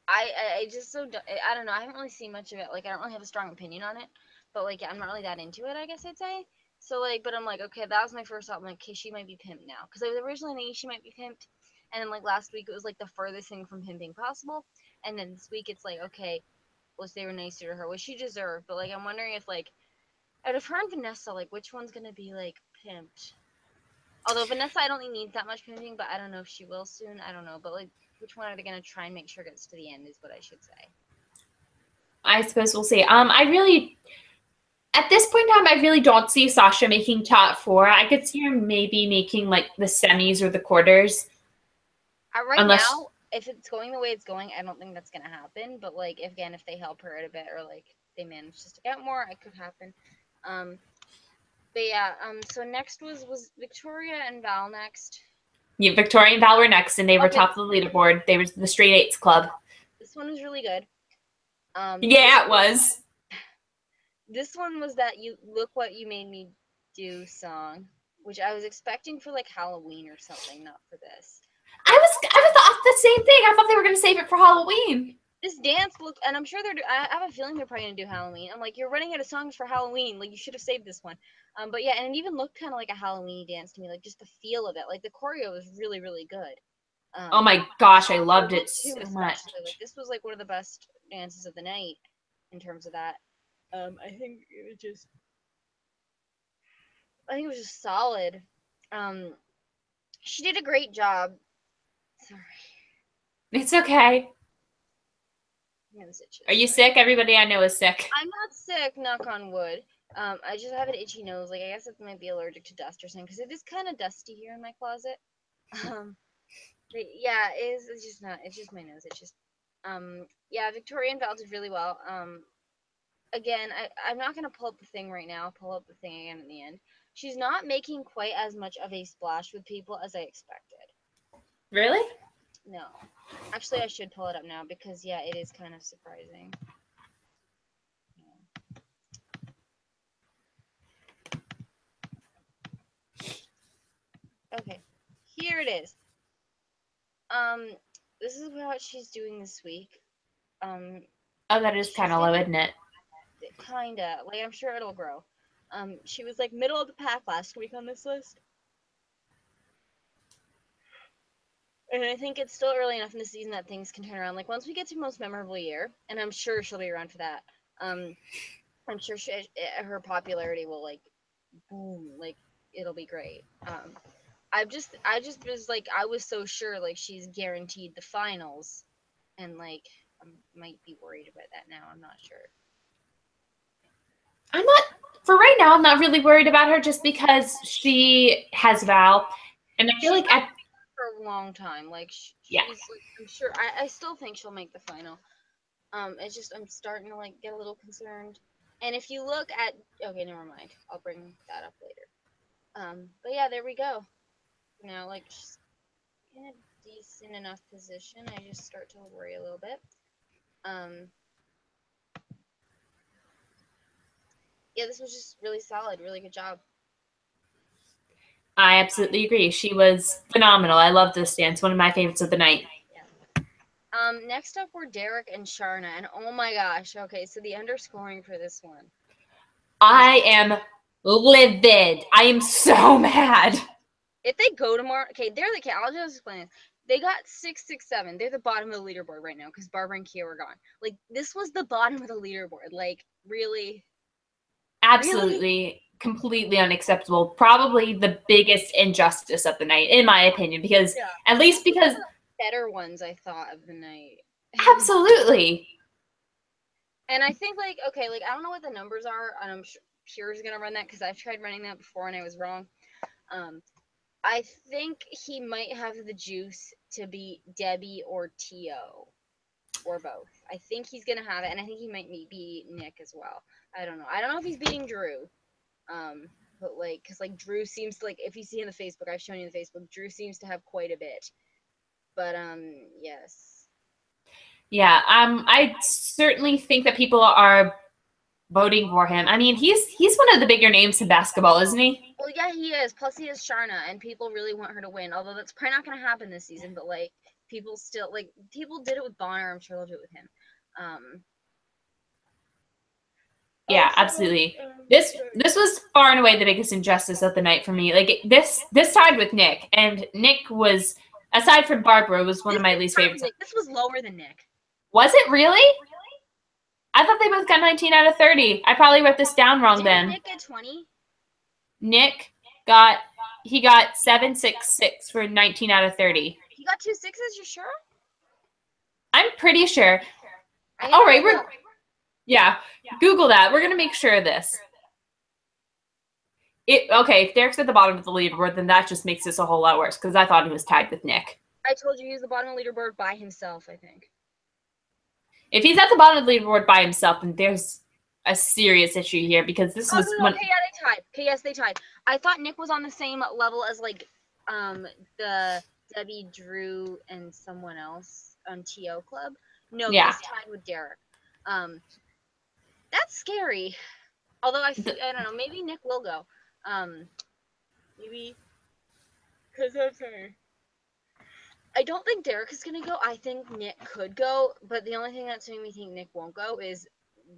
I just I don't know. I haven't really seen much of it. Like I don't really have a strong opinion on it, but like I'm not really that into it. I guess I'd say. So like, but I'm like, okay, that was my first thought. I'm like, okay, she might be pimped now because I was originally thinking she might be pimped, and then like last week it was like the furthest thing from pimping possible, and then this week it's like, okay, well they were nicer to her, which she deserved. But like I'm wondering if like out of her and Vanessa, like which one's gonna be like pimped. Although Vanessa, I don't think needs that much pimping, but I don't know if she will soon. I don't know, but like, which one are they gonna try and make sure gets to the end? Is what I should say. I suppose we'll see. At this point in time, I really don't see Sasha making top 4. I could see her maybe making like the semis or the quarters. Right now, if it's going the way it's going, I don't think that's gonna happen. But like, if they help her out a bit, or like they manage to stick out more, it could happen. But yeah. So next was Victoria and Val next. Yeah, Victoria and Val were next, and they were top of the leaderboard. They were the Straight Eights Club. This one was really good. Yeah, it was. This one was that "You Look What You Made Me Do" song, which I was expecting for like Halloween or something, not for this. I was thought the same thing. I thought they were gonna save it for Halloween. This dance looked, and I'm sure I have a feeling they're probably gonna do Halloween. I'm like, you're running out of songs for Halloween. Like, you should have saved this one. But yeah, and it even looked kind of like a Halloween dance to me. Like, just the feel of it. Like, the choreo was really, really good. Oh my gosh, I loved it so much. Like, this was like one of the best dances of the night in terms of that. I think it was just solid. She did a great job. Sorry. It's okay. Are you sick? Everybody I know is sick. I'm not sick, knock on wood. I just have an itchy nose. Like I guess it might be allergic to dust or something because it is kind of dusty here in my closet. But yeah, it's just not. It's just my nose. It's just yeah. Victoria and Val did really well. Again, I'm not gonna pull up the thing right now. I'll pull up the thing again in the end. She's not making quite as much of a splash with people as I expected. Really? No. Actually, I should pull it up now because, yeah, it is kind of surprising. Okay. Here it is. This is what she's doing this week. Oh, that is kind of low, isn't it? Kinda. Like, I'm sure it'll grow. She was, like, middle of the pack last week on this list. And I think it's still early enough in the season that things can turn around. Like, once we get to Most Memorable Year, and I'm sure she'll be around for that, I'm sure her popularity will, like, boom. Like, it'll be great. I just was, like, I was so sure, like, she's guaranteed the finals. And, like, I might be worried about that now. I'm not sure. For right now, I'm not really worried about her just because she has Val. And I feel like for a long time. Like, yeah. Like, I'm sure. I still think she'll make the final. It's just I'm starting to like get a little concerned. And if you look at, okay, never mind. I'll bring that up later. But yeah, there we go. Now, like, she's in a decent enough position. I just start to worry a little bit. Yeah, this was just really solid. Really good job. I absolutely agree. She was phenomenal. I love this dance. One of my favorites of the night. Yeah. Next up were Derek and Sharna, and oh my gosh. Okay, so the underscoring for this one. I am livid. I am so mad. If they go tomorrow, okay, I'll just explain this. They got 6, 6, 7. They're the bottom of the leaderboard right now because Barbara and Keogh are gone. Like, this was the bottom of the leaderboard. Like, really? Absolutely. Really? completely unacceptable. Probably the biggest injustice of the night, in my opinion, because at least because better ones I thought of the night. Absolutely. And I think like okay, like I don't know what the numbers are, and I'm sure he's gonna run that because I've tried running that before and I was wrong. I think he might have the juice to beat Debbie or T.O. or both. I think he's gonna have it, and I think he might beat Nick as well. I don't know. I don't know if he's beating Drew. But like, cause like Drew seems to, like, if you see in the Facebook, I've shown you the Facebook, Drew seems to have quite a bit. But yes. Yeah, I certainly think that people are voting for him. I mean, he's one of the bigger names in basketball, isn't he? Well, yeah, he is. Plus, he has Sharna, and people really want her to win. Although that's probably not gonna happen this season. But like, people still like people did it with Bonner. I'm sure they'll do it with him. Yeah, absolutely. This was far and away the biggest injustice of the night for me. Like this tied with Nick, and Nick was, aside from Barbara, was one of my least favorites. This was lower than Nick. Was it really? I thought they both got 19 out of 30. I probably wrote this down wrong then. Nick get 20? Nick got 7.66 for 19 out of 30. He got 2 6s, you sure? I'm pretty sure. All right, yeah, Google that. We're going to make sure of this. Okay, if Derek's at the bottom of the leaderboard, then that just makes this a whole lot worse, because I thought he was tied with Nick. I told you he was the bottom of the leaderboard by himself, I think. If he's at the bottom of the leaderboard by himself, then there's a serious issue here, because this was no, okay, yeah, they tied. Okay, yes, they tied. I thought Nick was on the same level as like the Debbie, Drew, and someone else on TO Club. No, yeah. He's tied with Derek. That's scary. Although I don't know, maybe Nick will go. Maybe because I don't think Derek is gonna go. I think Nick could go, but the only thing that's making me think Nick won't go is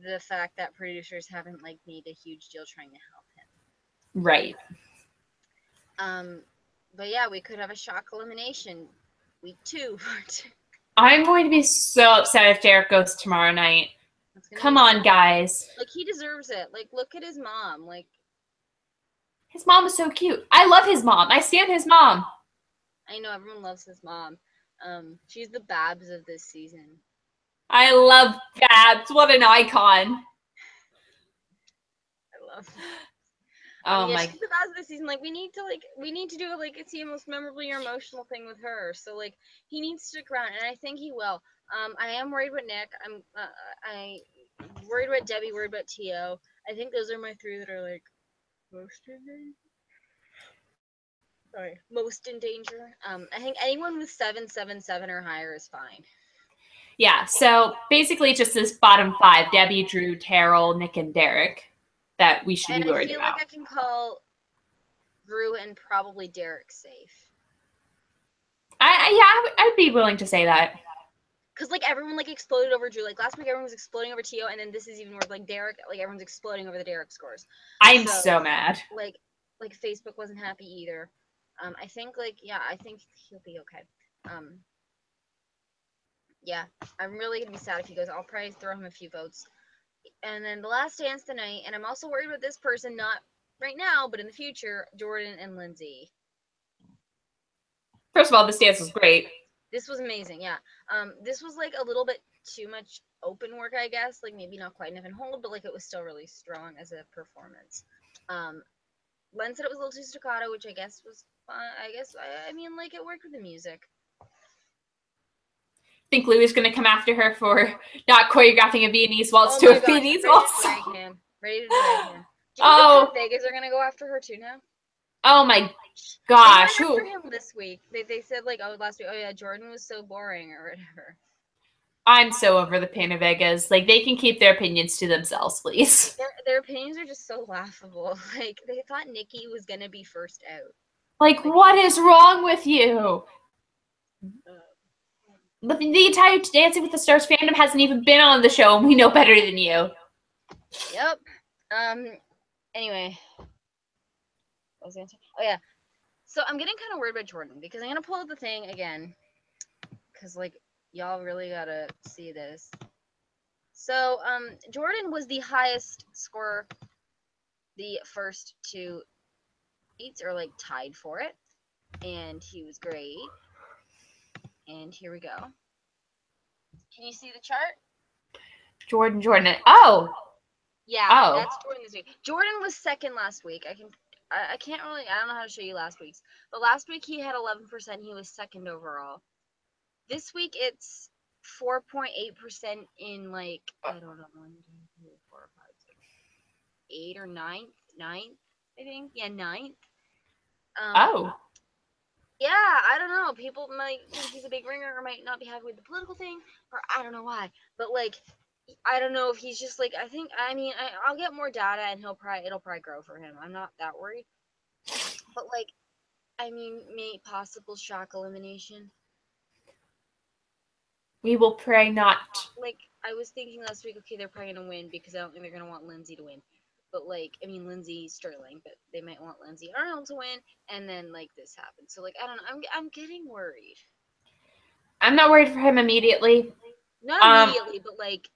the fact that producers haven't like made a huge deal trying to help him. Right. But yeah, we could have a shock elimination week 2. I'm going to be so upset if Derek goes tomorrow night. Come on, guys. Like, he deserves it. Like, look at his mom. Like, his mom is so cute. I love his mom. I stand his mom. I know, everyone loves his mom. She's the Babs of this season. I love Babs. What an icon. I love her. Oh yeah, my! She's the Babs of this season. Like, we need to do like it's the most memorable or emotional thing with her. So like, he needs to stick around, and I think he will. I am worried with Nick. I worried about Debbie. Worried about T.O. I think those are my 3 that are like most in danger. Sorry, most in danger. I think anyone with 777 or higher is fine. Yeah. So basically, just this bottom 5: Debbie, Drew, Terrell, Nick, and Derek. That we should be worried about. I feel like I can call Drew and probably Derek safe. I'd be willing to say that. Because like everyone like exploded over Drew. Like last week everyone was exploding over T.O. and then this is even worse. Like Derek, like everyone's exploding over the Derek scores. I'm so mad. Like Facebook wasn't happy either. I think I think he'll be okay. Yeah, I'm really gonna be sad if he goes. I'll probably throw him a few votes. And then the last dance tonight, and I'm also worried about this person, not right now, but in the future, Jordan and Lindsay. First of all, this dance was great. This was amazing, yeah. This was like a little bit too much open work, I guess. Like maybe not quite enough in hold, but like it was still really strong as a performance. Len said it was a little too staccato, which I guess was fun. I mean, like it worked with the music. Think Louis going to come after her for not choreographing a Viennese Waltz to a Viennese Waltz? Ready to drag him. Do you think Vegas are going to go after her too now? Oh my gosh. They went after him this week. They said like, last week, yeah, Jordan was so boring or whatever. I'm so over the Pana Vegas. Like, they can keep their opinions to themselves, please. Their opinions are just so laughable. Like, they thought Nikki was going to be first out. Like, what is wrong with you? The entire Dancing with the Stars fandom hasn't even been on the show, and we know better than you. Yep. Anyway. What was I gonna say? Oh, yeah. So I'm getting kind of worried about Jordan, because I'm going to pull up the thing again. Because, like, y'all really got to see this. So, Jordan was the highest scorer the first 2 beats are like tied for it, and he was great. And here we go. Can you see the chart? Jordan. Oh. Yeah, Oh. that's Jordan this week. Jordan was second last week. I can't really, I don't know how to show you last week's. But last week he had 11%. He was second overall. This week it's 4.8% in like, I don't know, 1, 2, 3, 4, 5, 6, 8 or 9th, I think. Yeah, 9th. Oh. Yeah, I don't know. People might think he's a big ringer or might not be happy with the political thing, or I don't know why. But like, I don't know if he's just like, I'll get more data and it'll probably grow for him. I'm not that worried. But like, possible shock elimination. We will pray not. Like, I was thinking last week, okay, they're probably gonna win because I don't think they're gonna want Lindsay to win. But like, Lindsay Sterling, but they might want Lindsay Arnold to win, and then like this happened. So like, I don't know. I'm getting worried. I'm not worried for him immediately. Not immediately, but like,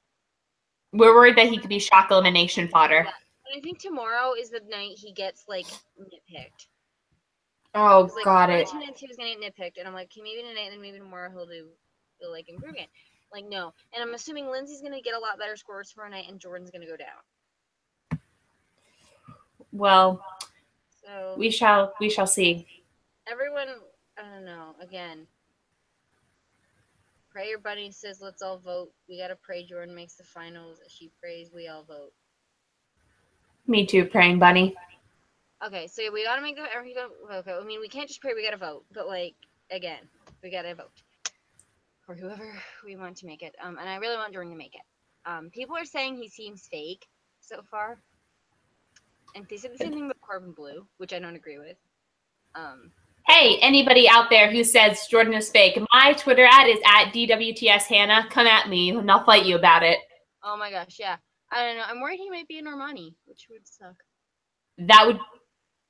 we're worried that he could be shock elimination fodder. Yeah. And I think tomorrow is the night he gets like nitpicked. Oh, like, got it. 2 nights he was gonna get nitpicked, and I'm like, okay, maybe tonight, and then maybe tomorrow he'll like improve it. Like, no. And I'm assuming Lindsay's gonna get a lot better scores tomorrow night, and Jordan's gonna go down. Well, so we shall see. Everyone, I don't know. Again, Prayer Bunny says, let's all vote. We gotta pray Jordan makes the finals. She prays, we all vote. Me too, Praying Bunny. Okay, so we gotta make okay. We can't just pray, we gotta vote. But like, again, we gotta vote for whoever we want to make it. And I really want Jordan to make it. People are saying he seems fake so far. And they said the same thing about Carbon Blue, which I don't agree with. Hey, anybody out there who says Jordan is fake, my Twitter ad is @DWTS Hannah. Come at me and I'll fight you about it. Oh my gosh, yeah. I don't know. I'm worried he might be a Normani, which would suck. That would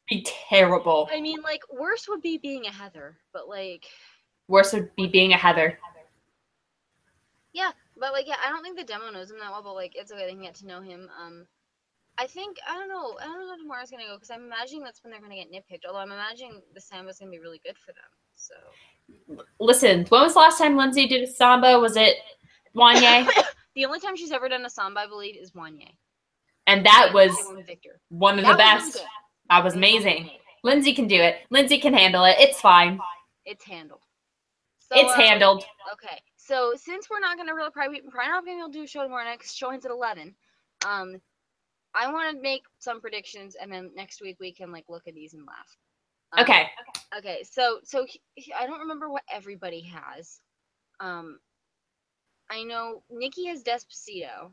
be terrible. Like, worse would be being a Heather, but like... Worse would be being a Heather. Yeah, but like, yeah, I don't think the demo knows him that well, but like, it's okay, they can get to know him. I don't know how tomorrow's gonna go, because I'm imagining that's when they're gonna get nitpicked, although I'm imagining the samba's gonna be really good for them, so... Listen, when was the last time Lindsay did a samba? Was it Wanye? The only time she's ever done a samba, I believe, is Wanye. And that was one of the best. Really that was amazing. Lindsay can do it. Lindsay can handle it. It's fine. It's handled. So, it's handled. Okay, so since we're not gonna really probably not gonna be able to do a show tomorrow night because show ends at 11. I want to make some predictions, and then next week we can like look at these and laugh. Okay. Okay. So I don't remember what everybody has. I know Nikki has Despacito.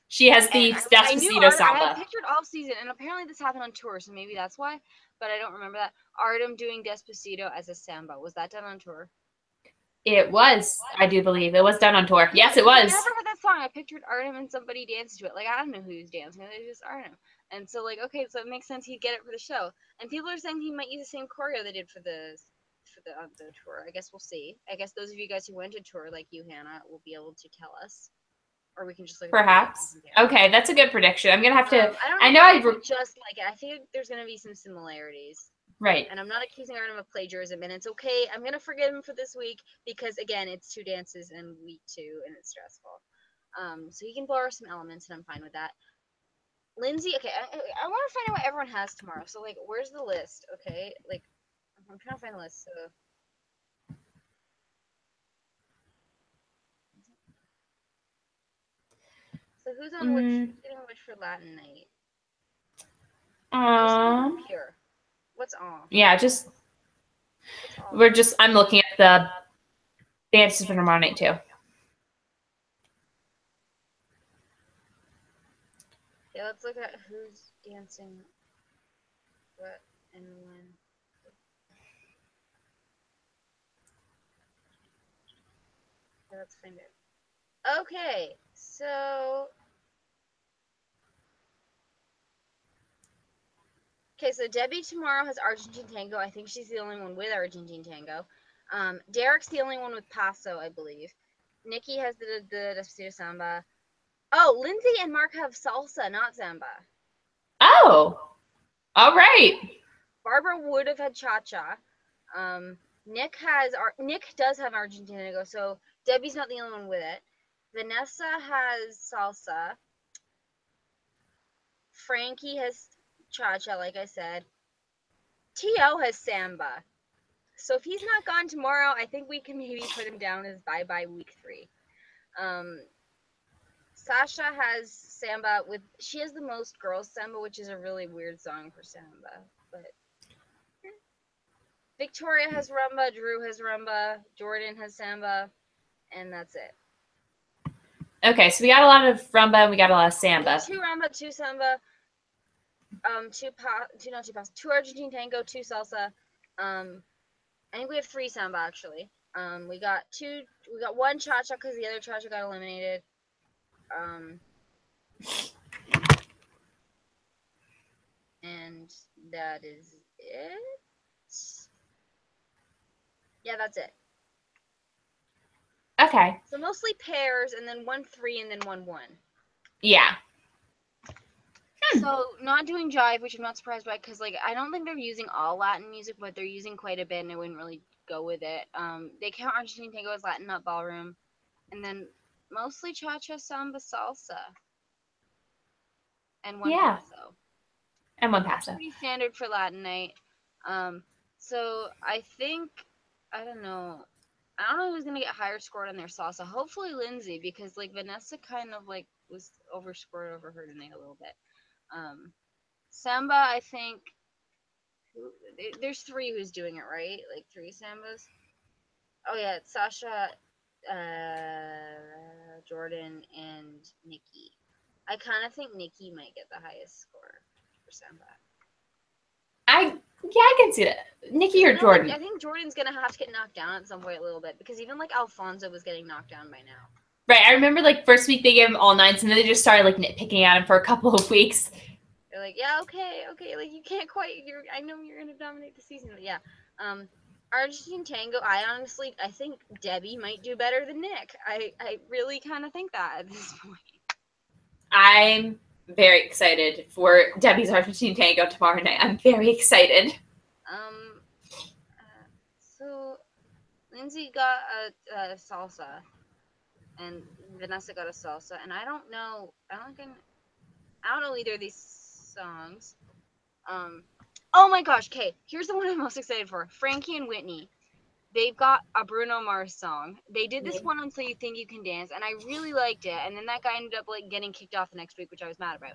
She has the Despacito samba. I had pictured off season, and apparently this happened on tour, so maybe that's why. But I don't remember that. Artem doing Despacito as a samba. Was that done on tour? It was, I do believe. It was done on tour. Yes, it was. I never heard that song. I pictured Artem and somebody dancing to it. Like, I don't know who was dancing. It was just Artem. And so, like, okay, so it makes sense he'd get it for the show. And people are saying he might use the same choreo they did for the tour. I guess we'll see. I guess those of you guys who went to tour, like you, Hannah, will be able to tell us. Or we can just look. Perhaps. Okay, that's a good prediction. I'm gonna have to. I know I just like it. I think there's gonna be some similarities. Right. And I'm not accusing Artem of plagiarism, and it's okay. I'm gonna forgive him for this week because again, it's 2 dances in week 2, and it's stressful. So he can borrow some elements, and I'm fine with that. Lindsay, okay, I want to find out what everyone has tomorrow. So like, where's the list? Okay, like, I'm trying to find the list. So who's on which for Latin night? Here. What's on? Yeah, I'm looking at the dances for tomorrow night too. Yeah, let's look at who's dancing what and when. Okay, let's find it. Okay, so Debbie tomorrow has Argentine Tango. I think she's the only one with Argentine Tango. Derek's the only one with Paso, I believe. Nikki has the Despacito Samba. Oh, Lindsay and Mark have salsa, not samba. Oh. All right. Barbara would have had cha-cha. Nick does have Argentine tango, so Debbie's not the only one with it. Vanessa has salsa. Frankie has cha-cha, like I said. T.O. has samba. So if he's not gone tomorrow, I think we can maybe put him down as bye-bye week 3. Sasha has samba she has the most girls samba, which is a really weird song for samba. But Victoria has rumba, Drew has rumba, Jordan has samba, and that's it. Okay, so we got a lot of rumba and we got a lot of samba. 2 rumba, 2 samba, 2 Argentine tango, 2 salsa. I think we have 3 samba actually. We got 1 cha-cha because the other cha-cha got eliminated. And that is it. Yeah, that's it. Okay. So mostly pairs, and then 1 3, and then 1 1. Yeah. So not doing jive, which I'm not surprised by, because like I don't think they're using all Latin music, but they're using quite a bit, and I wouldn't really go with it. They count Argentine tango as Latin, not ballroom, and then mostly cha-cha, samba, salsa, and 1 paso. And 1 paso. Pretty standard for Latin night. So I think I don't know who's gonna get higher scored on their salsa. Hopefully Lindsay, because like Vanessa kind of like was overscored over her tonight a little bit. Samba, I think there's 3 who's doing it, right? Like 3 sambas. Oh yeah, it's Sasha, Jordan, and Nikki. I kind of think Nikki might get the highest score for samba. I can see that. Nikki or Jordan? I think Jordan's gonna have to get knocked down at some point a little bit, because even like Alfonso was getting knocked down by now. Right, I remember like first week they gave him all 9s, and then they just started like nitpicking at him for a couple of weeks. They're like, yeah, okay, like you can't quite. I know you're gonna dominate the season, but yeah. Argentine tango. I think Debbie might do better than Nick. I really kind of think that at this point. I'm very excited for Debbie's Argentine tango tomorrow night. I'm very excited. So Lindsay got a salsa, and Vanessa got a salsa, and I don't know either of these songs. Oh my gosh, okay, here's the one I'm most excited for. Frankie and Whitney. They've got a Bruno Mars song. They did this one on So You Think You Can Dance, and I really liked it. And then that guy ended up like getting kicked off the next week, which I was mad about.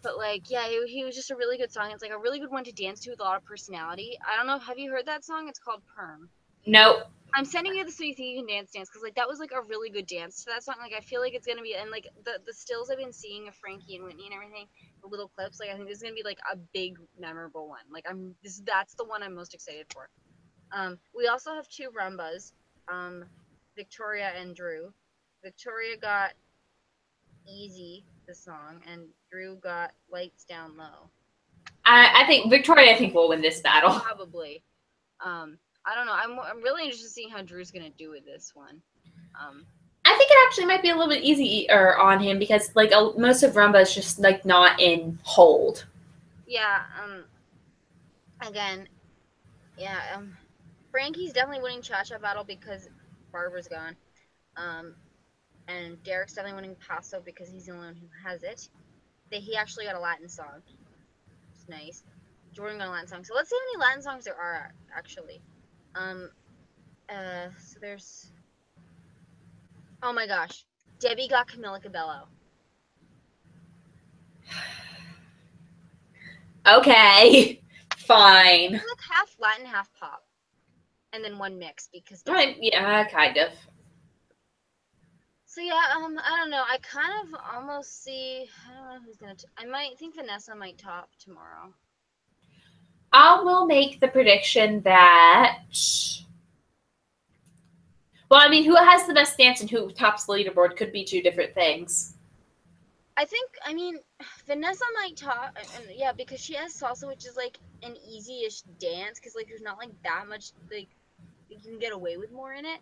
But like, yeah, he was just a really good song. It's like a really good one to dance to with a lot of personality. I don't know, have you heard that song? It's called Perm. Nope. I'm sending you the So You Think You Can Dance because like that was like a really good dance to that song. Like I feel like it's gonna be, and like the stills I've been seeing of Frankie and Whitney and everything, the little clips, like I think this is gonna be like a big memorable one. Like that's the one I'm most excited for. We also have 2 rumbas, Victoria and Drew. Victoria got Easy, the song, and Drew got Lights Down Low. I think Victoria will win this battle. Probably. I don't know. I'm really interested in seeing how Drew's gonna do with this one. I think it actually might be a little bit easier on him because like most of rumba is just like not in hold. Yeah. Again. Yeah. Frankie's definitely winning Cha-Cha battle because Barbara's gone. And Derek's definitely winning Paso because he's the only one who has it. He actually got a Latin song. It's nice. Jordan got a Latin song. So let's see how many Latin songs there are actually. So there's. Oh my gosh, Debbie got Camila Cabello. Okay, fine. It's like half Latin, half pop, and then 1 mix because. Right, yeah, kind of. So yeah, I don't know. I kind of almost see. I don't know who's gonna. I might think Vanessa might top tomorrow. I will make the prediction that. Well, I mean, who has the best dance and who tops the leaderboard could be 2 different things. I mean, Vanessa might top, yeah, because she has salsa, which is like an easy-ish dance, because like there's not like that much, like you can get away with more in it,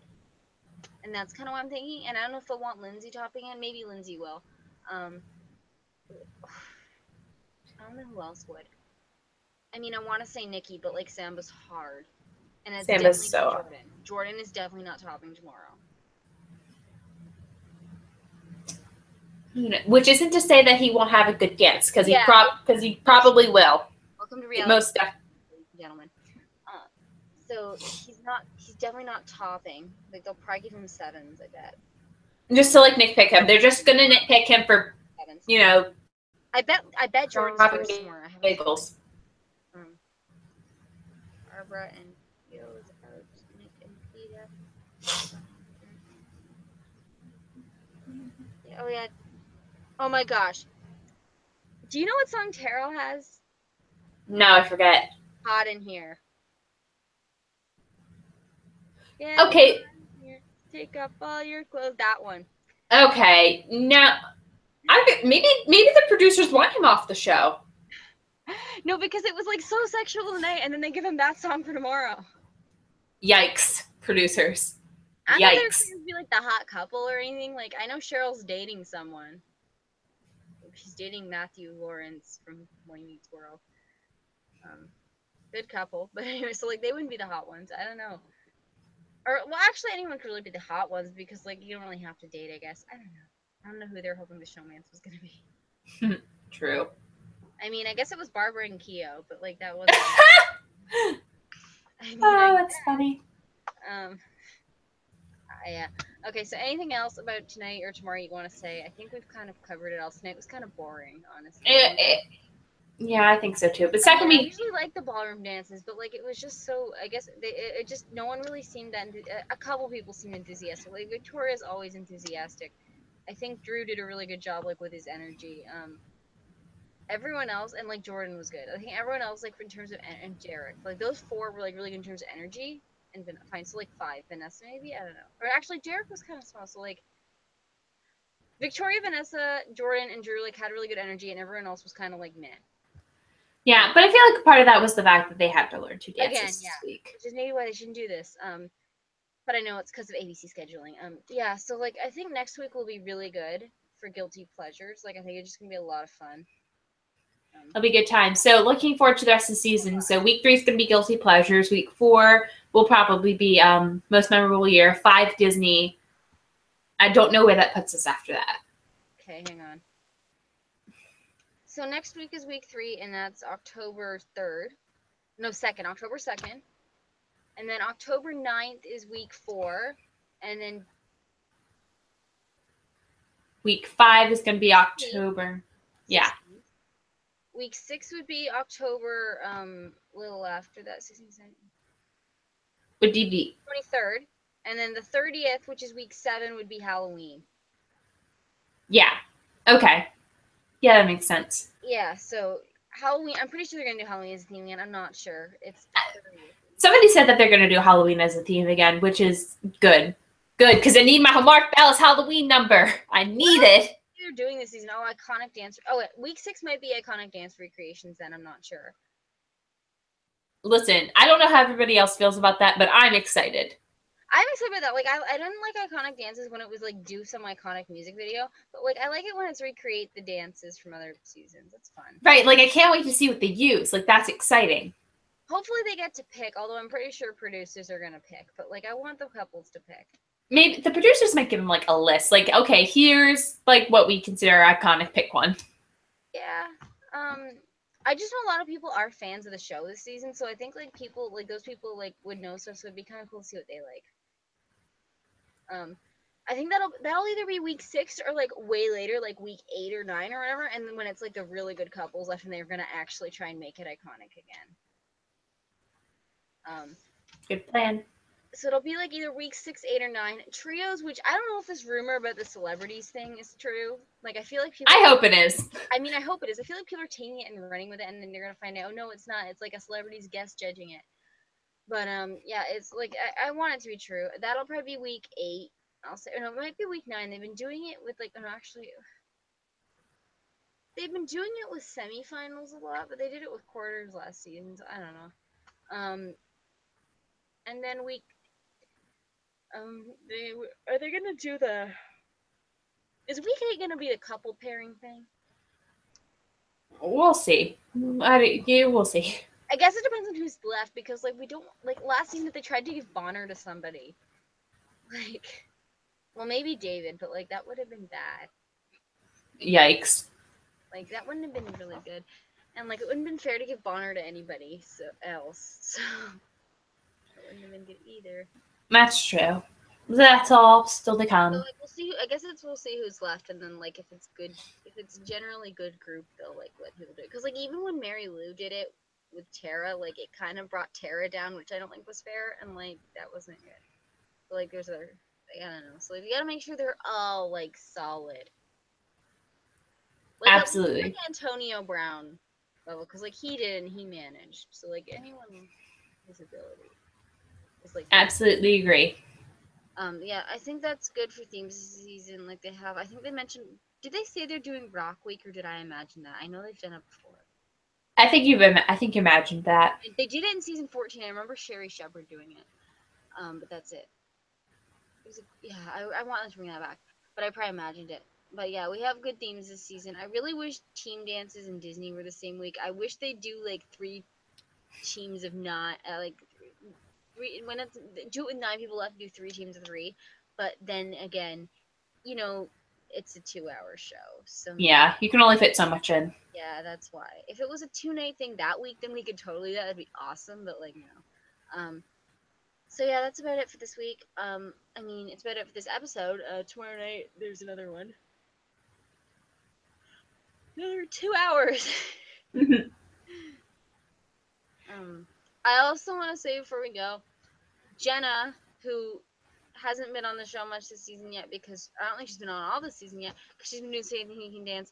and that's kind of what I'm thinking. And I don't know if they'll want Lindsay topping it. Maybe Lindsay will. I don't know who else would. I mean, I want to say Nikki, but like Samba's hard. And it's Samba's definitely so not hard. Jordan. Jordan is definitely not topping tomorrow. Which isn't to say that he won't have a good dance, because Yeah. he probably will. Welcome to reality, Most definitely. gentlemen. So he's definitely not topping. Like they'll probably give him 7s, I bet. Just to like nitpick him. They're just gonna nitpick him for 7s. you know. I bet Jordan's first tomorrow. I haven't giggles. Barbara and Keogh's out. Nick and Peter. Oh yeah. Oh my gosh. Do you know what song Terrell has? No, I forget. Hot in Here. Yeah. Okay. Take up all your clothes. That one. Okay. Now, maybe the producers want him off the show. No, because it was like so sexual tonight, and then they give him that song for tomorrow. Yikes, producers. I don't know if they're going to be like the hot couple or anything. Like, I know Cheryl's dating someone. She's dating Matthew Lawrence from Boy Meets World. Good couple. But anyway, so like they wouldn't be the hot ones. I don't know. Or, well, actually, anyone could really be the hot ones because like you don't really have to date, I guess. I don't know. I don't know who they're hoping the showmance was going to be. True. I mean, I guess it was Barbara and Keogh, but like that wasn't. I mean, that's funny. Yeah. Okay, so anything else about tonight or tomorrow you want to say? I think we've kind of covered it all. Tonight was kind of boring, honestly. Yeah, I think so too. But second I usually like the ballroom dances, but like it was just so. I guess it just no one really seemed that. A couple people seemed enthusiastic. Like Victoria's always enthusiastic. I think Drew did a really good job, like with his energy. Everyone else and like Jordan was good. I think everyone else, like in terms of and Derek, like those 4 were like really good in terms of energy. And fine, so like 5. Vanessa maybe, I don't know. Or actually, Derek was kind of small, so like Victoria, Vanessa, Jordan, and Drew like had really good energy, and everyone else was kind of like meh. Yeah, but I feel like part of that was the fact that they had to learn 2 dances this week. Which is maybe why they shouldn't do this. But I know it's because of ABC scheduling. Yeah, so like I think next week will be really good for guilty pleasures. Like I think it's just gonna be a lot of fun. It'll be a good time. So looking forward to the rest of the season. So week 3 is going to be guilty pleasures. Week 4 will probably be most memorable year. 5 Disney. I don't know where that puts us after that. Okay, hang on. So next week is week 3, and that's October 3rd. No, 2nd. October 2nd. And then October 9th is week 4. And then week 5 is going to be October. Yeah. Week 6 would be October, a little after that, 16th. Would be 23rd. And then the 30th, which is week 7, would be Halloween. Yeah. Okay. Yeah, that makes sense. Yeah, so Halloween, I'm pretty sure they're going to do Halloween as a theme again. I'm not sure. It's the 30th. Somebody said that they're going to do Halloween as a theme again, which is good. Good, because I need my Mark Bell's Halloween number. I need it. They're doing this season. Oh, iconic dance. Oh, wait, week 6 might be iconic dance recreations then. I'm not sure. Listen, I don't know how everybody else feels about that, but I'm excited. I'm excited about that. Like, I didn't like iconic dances when it was like do some iconic music video, but like I like it when it's recreate the dances from other seasons. That's fun. Right, like I can't wait to see what they use. Like that's exciting. Hopefully they get to pick, although I'm pretty sure producers are gonna pick. But like I want the couples to pick. Maybe the producers might give them like a list. Like, okay, here's like what we consider iconic. Pick one. Yeah. I just know a lot of people are fans of the show this season, so I think like people like those people like would know stuff, so it'd be kind of cool to see what they like. I think that'll either be week 6 or like way later, like week 8 or 9 or whatever, and then when it's like the really good couples left and they're gonna actually try and make it iconic again. Good plan. So it'll be like either week 6, 8, or 9 trios, which I don't know if this rumor about the celebrities thing is true. Like I feel like people. I hope it is. I mean, I hope it is. I feel like people are taking it and running with it, and then they're gonna find out, oh no, it's not. It's like a celebrity's guest judging it. But yeah, it's like I want it to be true. That'll probably be week 8. I'll say, no, it might be week 9. They've been doing it with like, no, actually, they've been doing it with semifinals a lot, but they did it with quarters last season. So I don't know. And then week, are they gonna do the? Is week 8 gonna be the couple pairing thing? We'll see. We'll see. I guess it depends on who's left because like we don't like last season they tried to give Bonner to somebody. Like, well maybe David, but like that would have been bad. Yikes. Like that wouldn't have been really good, and like it wouldn't have been fair to give Bonner to anybody else. So that wouldn't have been good either. That's true. That's all still to come. So like we'll see. I guess we'll see who's left, and then like if it's good, if it's generally good group, they'll like let people do it. Because like even when Mary Lou did it with Tara, like it kind of brought Tara down, which I don't think was fair, and like that wasn't good. But, like there's other, I don't know. So like, you gotta make sure they're all like solid. Like, Absolutely. like Antonio Brown level, because like he did and he managed. So like anyone with his ability is like absolutely agree. Yeah, I think that's good for themes this season. Like they have, I think they mentioned. Did they say they're doing Rock Week or did I imagine that? I know they've done it before. I think you imagined that. They did it in season 14. I remember Sherry Shepard doing it. But that's it. I want them to bring that back, but I probably imagined it. But yeah, we have good themes this season. I really wish team dances and Disney were the same week. I wish they do like 3 teams of not like 3 when it's do it with 9 people left. Do 3 teams of 3, but then again, you know, it's a 2-hour show, so yeah, you can only fit so much in. Yeah, that's why. If it was a 2-night thing that week, then we could totally do that. That'd be awesome. But like no. So yeah, that's about it for this week. I mean, it's about it for this episode. Tomorrow night there's another one. Another 2 hours. I also want to say before we go, Jenna, who hasn't been on the show much this season yet because I don't think she's been on all this season yet because she's been doing Say Anything You Can Dance,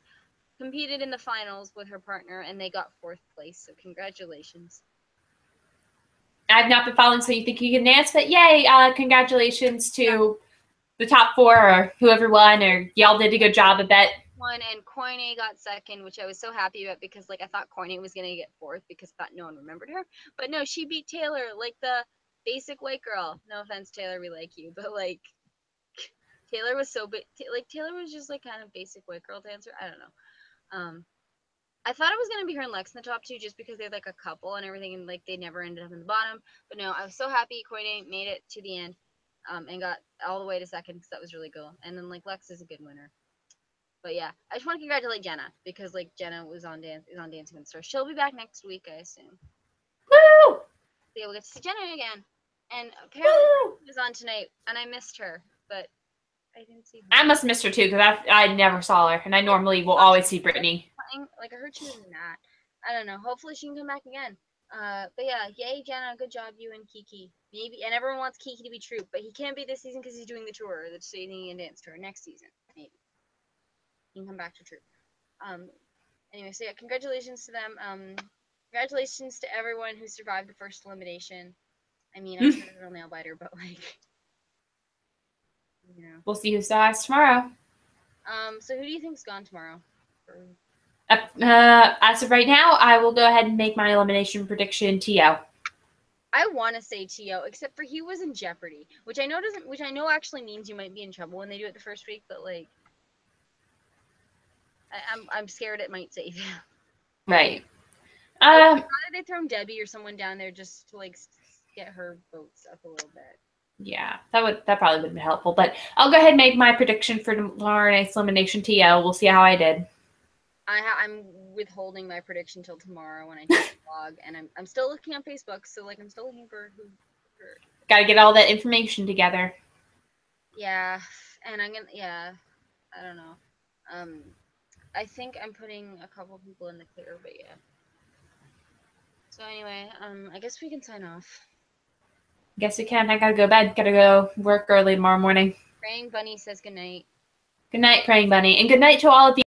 competed in the finals with her partner and they got 4th place. So congratulations. I've not been following So You Think You Can Dance, but yay! Congratulations to the top 4 or whoever won, or y'all did a good job. I bet. Won and Koine got 2nd, which I was so happy about because like I thought Koine was gonna get 4th because I thought no one remembered her, but no, she beat Taylor, like the basic white girl. No offense, Taylor, we like you, but like Taylor was so like Taylor was just like kind of basic white girl dancer. I don't know. I thought it was gonna be her and Lex in the top 2 just because they're like a couple and everything, and like they never ended up in the bottom. But no, I was so happy Koine made it to the end, and got all the way to 2nd because that was really cool. And then like Lex is a good winner. But yeah, I just want to congratulate Jenna because like Jenna is on Dancing with the Stars. She'll be back next week, I assume. Woo! Yeah, we'll get to see Jenna again. And apparently she was on tonight, and I missed her, but I didn't see her. I must have missed her too because I never saw her, and I normally will always see Brittany. Like I heard she was in that. I don't know. Hopefully she can come back again. But yeah, yay Jenna, good job you and Kiki. Maybe, and everyone wants Kiki to be Troop, but he can't be this season because he's doing the tour, the Singing and Dance tour next season, maybe. He can come back to Troop. Anyway, so yeah, congratulations to them. Congratulations to everyone who survived the first elimination. I mean, I'm sure it's a real nail biter, but like, you know. We'll see who survives tomorrow. So who do you think's gone tomorrow? As of right now, I will go ahead and make my elimination prediction. T.O. I want to say T.O., except for he was in Jeopardy, which I know actually means you might be in trouble when they do it the first week, but like, I'm scared it might save you. Right. How did they throw Debbie or someone down there just to like get her votes up a little bit? Yeah, that probably would be helpful. But I'll go ahead and make my prediction for tomorrow night's elimination. T.O. We'll see how I did. I'm withholding my prediction till tomorrow when I do the vlog, and I'm still looking on Facebook, so like I'm still looking for who. Got to get all that information together. Yeah, and I don't know. I think I'm putting a couple people in the clear, but yeah. So anyway, I guess we can sign off. Guess we can. I gotta go to bed. Gotta go work early tomorrow morning. Praying Bunny says goodnight. Good night, Praying Bunny, and good night to all of you.